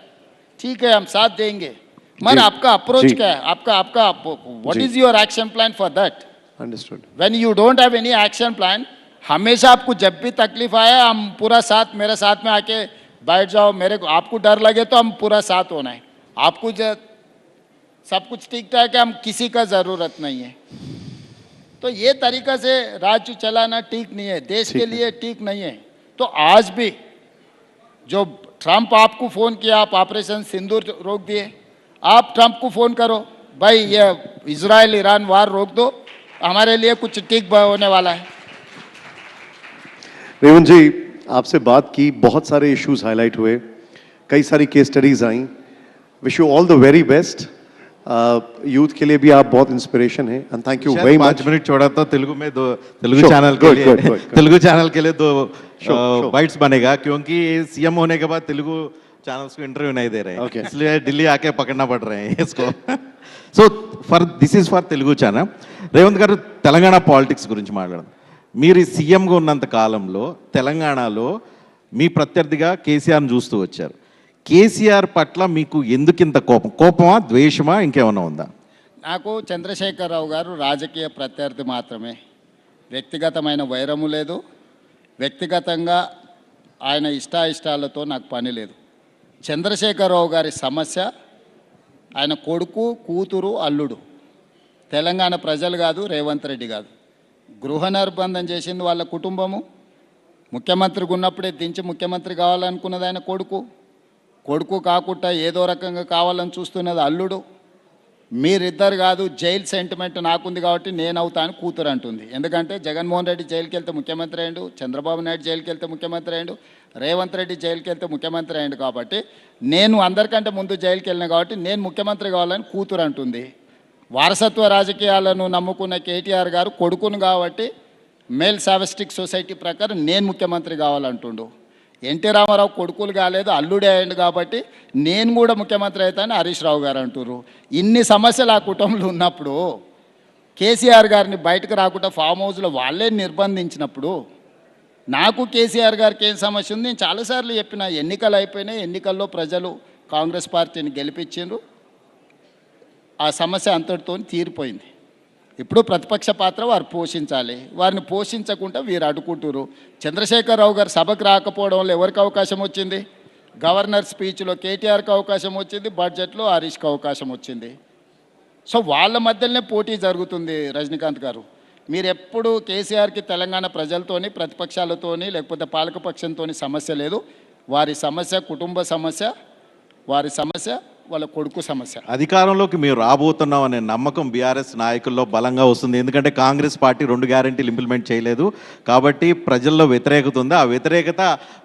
ठीक है हम साथ देंगे, मगर जी, आपका अप्रोच जी। क्या है, आपका आपका व्हाट जी। Is your action plan for that? Understood. When you don't have any action plan, हमेशा आपको जब भी तकलीफ आए हम पूरा साथ, मेरे साथ में आके बैठ जाओ, मेरे को आपको डर लगे तो हम पूरा साथ होना है, आपको सब कुछ ठीक ठाक है, हम किसी का ज़रूरत नहीं है। तो ये तरीका से राज्य चलाना ठीक नहीं है, देश ठीक के है। लिए ठीक नहीं है। तो आज भी जो ट्रंप आपको फ़ोन किया, आप ऑपरेशन सिंदूर रोक दिए, आप ट्रंप को फ़ोन करो, भाई ये इजराइल ईरान वार रोक दो, हमारे लिए कुछ ठीक होने वाला है। रेवंत जी, आपसे बात की, बहुत सारे इश्यूज हाईलाइट हुए, कई सारी case studies I. Wish you all the very best. Youth के लिए भी आप बहुत इंस्पिरेशन है, and thank you very much. 5 minute छोड़ा तो तेलुगु में दो, तेलुगु Sure, चैनल के good, लिए good, good, good. Telugu channel के लिए 2 Sure. बाइट्स बनेगा, क्योंकि सीएम होने के बाद तेलुगु चैनल्स को इंटरव्यू नहीं दे रहे हैं, Okay. इसलिए दिल्ली आके पकड़ना पड़ रहे हैं इसको। So this is for Telugu channel. Revanth గారు, తెలంగాణ పాలిటిక్స్ గురించి మాట్లాడదాం. మీరు ఈ సీఎంగా ఉన్నంత కాలంలో తెలంగాణలో మీ ప్రత్యర్థిగా కేసీఆర్ని చూస్తూ వచ్చారు. కేసీఆర్ పట్ల మీకు ఎందుకింత కోపమా, ద్వేషమా, ఇంకేమైనా ఉందా? నాకు చంద్రశేఖరరావు గారు రాజకీయ ప్రత్యర్థి మాత్రమే, వ్యక్తిగతమైన వైరము లేదు, వ్యక్తిగతంగా ఆయన ఇష్టాయిష్టాలతో నాకు పని లేదు. చంద్రశేఖరరావు గారి సమస్య ఆయన కొడుకు, కూతురు, అల్లుడు. తెలంగాణ ప్రజలు కాదు, రేవంత్ రెడ్డి కాదు. గృహ నిర్బంధం చేసింది వాళ్ళ కుటుంబము. ముఖ్యమంత్రిగా ఉన్నప్పుడే దించి ముఖ్యమంత్రి కావాలనుకున్నది ఆయన కొడుకు. కొడుకు కాకుండా ఏదో రకంగా కావాలని చూస్తున్నది అల్లుడు. మీరిద్దరు కాదు, జైలు సెంటిమెంట్ నాకుంది కాబట్టి నేను అవుతాను కూతురు అంటుంది. ఎందుకంటే జగన్మోహన్ రెడ్డి జైలుకి వెళ్తే ముఖ్యమంత్రి అయ్యిండు, చంద్రబాబు నాయుడు జైలుకి వెళ్తే ముఖ్యమంత్రి అయ్యిండు, రేవంత్ రెడ్డి జైలుకి వెళ్తే ముఖ్యమంత్రి అయ్యిండు. కాబట్టి నేను అందరికంటే ముందు జైలుకి వెళ్ళిన కాబట్టి నేను ముఖ్యమంత్రి కావాలని కూతురు అంటుంది. వారసత్వ రాజకీయాలను నమ్ముకున్న కేటీఆర్ గారు కొడుకును కాబట్టి మేల్ సావెస్టిక్ సొసైటీ ప్రకారం నేను ముఖ్యమంత్రి కావాలంటుండు. ఎన్టీ రామారావు కొడుకులు కాలేదు, అల్లుడే అయ్యిండు కాబట్టి నేను కూడా ముఖ్యమంత్రి అవుతానని హరీష్ రావు గారు అంటున్నారు. ఇన్ని సమస్యలు ఆ కుటుంబంలో ఉన్నప్పుడు కేసీఆర్ గారిని బయటకు రాకుండా ఫామ్ హౌస్లో వాళ్ళే నిర్బంధించినప్పుడు నాకు కేసీఆర్ గారికి ఏం సమస్య ఉంది? నేను చాలాసార్లు చెప్పిన, ఎన్నికలు అయిపోయినాయి, ఎన్నికల్లో ప్రజలు కాంగ్రెస్ పార్టీని గెలిపించిండ్రు, ఆ సమస్య అంతటితో తీరిపోయింది. ఇప్పుడు ప్రతిపక్ష పాత్ర వారు పోషించాలి, వారిని పోషించకుండా వీరు అడ్డుకుంటారు. చంద్రశేఖరరావు గారు సభకు రాకపోవడంలో ఎవరికి అవకాశం వచ్చింది? గవర్నర్ స్పీచ్లో కేటీఆర్కి అవకాశం వచ్చింది, బడ్జెట్లో హరీష్కి అవకాశం వచ్చింది. సో వాళ్ళ మధ్యలోనే పోటీ జరుగుతుంది. రజనీకాంత్ గారు, మీరు ఎప్పుడు కేసీఆర్కి తెలంగాణ ప్రజలతోని, ప్రతిపక్షాలతోని, లేకపోతే పాలకపక్షంతోని సమస్య లేదు. వారి సమస్య కుటుంబ సమస్య, వారి సమస్య వాళ్ళ కొడుకు సమస్య. అధికారంలోకి మేము రాబోతున్నాం అనే నమ్మకం బీఆర్ఎస్ నాయకుల్లో బలంగా వస్తుంది. ఎందుకంటే కాంగ్రెస్ పార్టీ 2 గ్యారెంటీలు ఇంప్లిమెంట్ చేయలేదు కాబట్టి ప్రజల్లో వ్యతిరేకత ఉంది. ఆ వ్యతిరేకత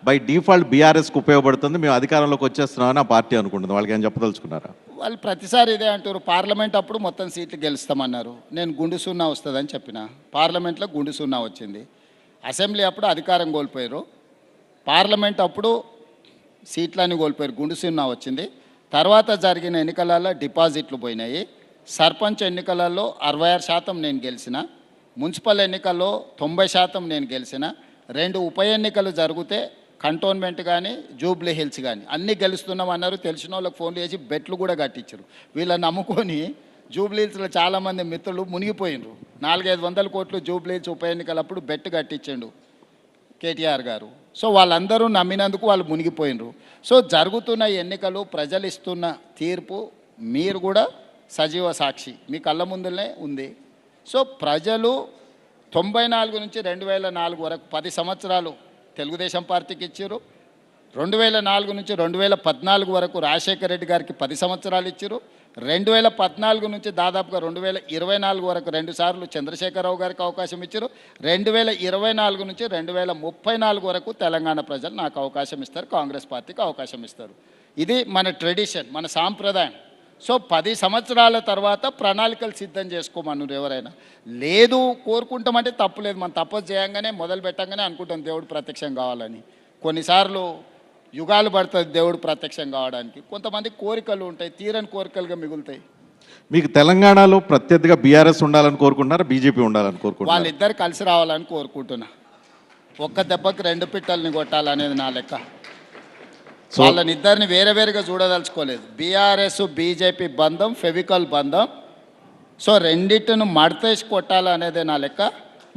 బై డిఫాల్ట్ బీఆర్ఎస్కి ఉపయోగపడుతుంది. మేము అధికారంలోకి వచ్చేస్తున్నామని ఆ పార్టీ అనుకుంటుంది. వాళ్ళకి ఏం చెప్పదలుచుకున్నారా? వాళ్ళు ప్రతిసారి ఇదే అంటారు, పార్లమెంట్ అప్పుడు మొత్తం సీట్లు గెలుస్తామన్నారు, నేను గుండు సున్నా వస్తుందని చెప్పిన, పార్లమెంట్లో గుండు సున్నా వచ్చింది. అసెంబ్లీ అప్పుడు అధికారం కోల్పోయారు, పార్లమెంట్ అప్పుడు సీట్లని కోల్పోయారు, గుండు సున్నా వచ్చింది. తర్వాత జరిగిన ఎన్నికలలో డిపాజిట్లు పోయినాయి. సర్పంచ్ ఎన్నికలలో 66% నేను గెలిచిన, మున్సిపల్ ఎన్నికల్లో 90% నేను గెలిచిన. 2 ఉప ఎన్నికలు జరిగితే కంటోన్మెంట్ కానీ జూబ్లీ హిల్స్ కానీ అన్నీ గెలుస్తున్నాం అన్నారు. తెలిసిన వాళ్ళకి ఫోన్లు చేసి బెట్లు కూడా కట్టించారు. వీళ్ళని నమ్ముకొని జూబ్లీ హిల్స్లో చాలామంది మిత్రులు మునిగిపోయినరు. 400-500 కోట్లు జూబ్లీ హిల్స్ ఉప ఎన్నికలప్పుడు బెట్ కట్టించండు కేటీఆర్ గారు. సో వాళ్ళందరూ నమ్మినందుకు వాళ్ళు మునిగిపోయినరు. సో జరుగుతున్న ఎన్నికలు, ప్రజలు ఇస్తున్న తీర్పు మీరు కూడా సజీవ సాక్షి, మీ కళ్ళ ముందులనే ఉంది. సో ప్రజలు 94 నుంచి 2004 వరకు 10 సంవత్సరాలు తెలుగుదేశం పార్టీకి ఇచ్చారు. 2004 నుంచి 2014 వరకు రాజశేఖర రెడ్డి గారికి 10 సంవత్సరాలు ఇచ్చారు. 2014 నుంచి దాదాపుగా 2024 వరకు 2 సార్లు చంద్రశేఖరరావు గారికి అవకాశం ఇచ్చారు. 2024 నుంచి 2034 వరకు తెలంగాణ ప్రజలు నాకు అవకాశం ఇస్తారు, కాంగ్రెస్ పార్టీకి అవకాశం ఇస్తారు. ఇది మన ట్రెడిషన్, మన సాంప్రదాయం. సో 10 సంవత్సరాల తర్వాత ప్రణాళికలు సిద్ధం చేసుకోమన్నారు. ఎవరైనా లేదు కోరుకుంటామంటే తప్పులేదు, మనం తపస్సు చేయంగానే మొదలు పెట్టంగానే అనుకుంటాం దేవుడు ప్రత్యక్షం కావాలని. కొన్నిసార్లు యుగాలు పడుతుంది దేవుడు ప్రత్యక్షం కావడానికి. కొంతమంది కోరికలు ఉంటాయి, తీరని కోరికలుగా మిగులుతాయి. మీకు తెలంగాణలో ప్రత్యర్థిగా బీఆర్ఎస్ ఉండాలని కోరుకుంటున్నారా, బీజేపీ ఉండాలని కోరుకుంటున్నారా? వాళ్ళిద్దరు కలిసి రావాలని కోరుకుంటున్నా. ఒక్క దెబ్బకి రెండు పిట్టల్ని కొట్టాలనేది నా లెక్క. సో వాళ్ళనిద్దరిని వేరే వేరుగా చూడదలుచుకోలేదు. బీఆర్ఎస్ బీజేపీ బంధం ఫెవికల్ బంధం. సో రెండింటిని మడతేసి కొట్టాలనేదే నా లెక్క.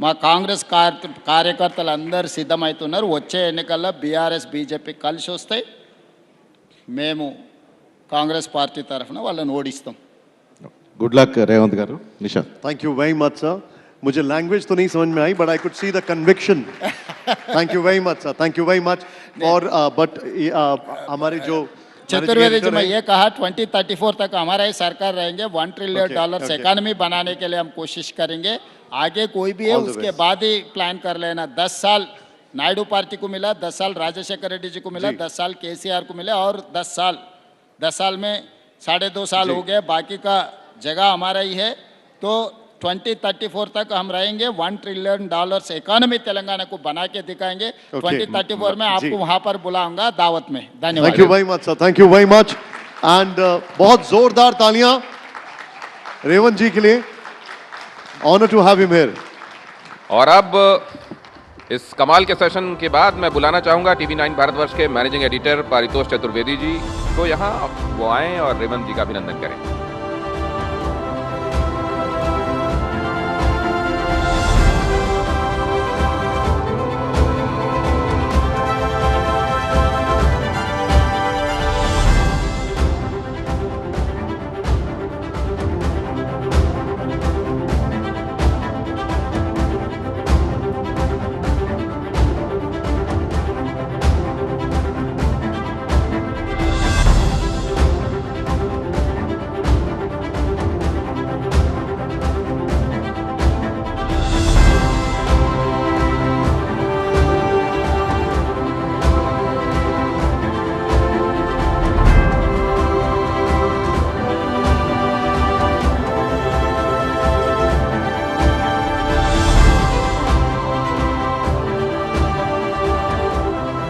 మా కాంగ్రెస్ కార్యకర్తలు అందరూ సిద్ధమవుతున్నారు. వచ్చే ఎన్నికల్లో బీఆర్ఎస్ బీజేపీ కలిసి వస్తాయి. మేము కాంగ్రెస్ పార్టీ తరఫున వాళ్ళని ఓడిస్తాం. గుడ్ లక్ రేవంత్ గారు. Nisha. Thank you very much sir. मुझे लैंग्वेज तो नहीं समझ में आई but I could see the conviction. Thank you very much sir. Thank you very much. और बट हमारे जो चतुर्वेदी जी, मैं ये कहा 2034 तक हमारा ही सरकार रहेंगे. $1 ट्रिलियन इकोनॉमी बनाने के लिए हम कोशिश करेंगे. आगे कोई भी है All the उसके best. बाद ही प्लान कर लेना. 10 साल नायडू पार्टी को मिला, 10 साल राजशेखर रेड्डी जी को मिला, जी। 10 साल केसीआर को मिला और 10 साल में 2.5 साल जी। हो गए. बाकी का जगह हमारा ही है. तो 2034 तक हम रहेंगे. $1 ट्रिलियन इकोनॉमी तेलंगाना को बना के दिखाएंगे. Okay. 2034 में जी। आपको वहां पर बुलाऊंगा दावत में. धन्यवाद. Thank you very much sir. Thank you very much. And बहुत जोरदार तालियां रेवंत जी के लिए. Honour to have him here. और अब इस कमाल के सेशन के बाद मैं बुलाना चाहूंगा TV9 भारतवर्ष के मैनेजिंग एडिटर पारितोष चतुर्वेदी जी को यहाँ. वो आएं और रेवंत जी का अभिनंदन करें.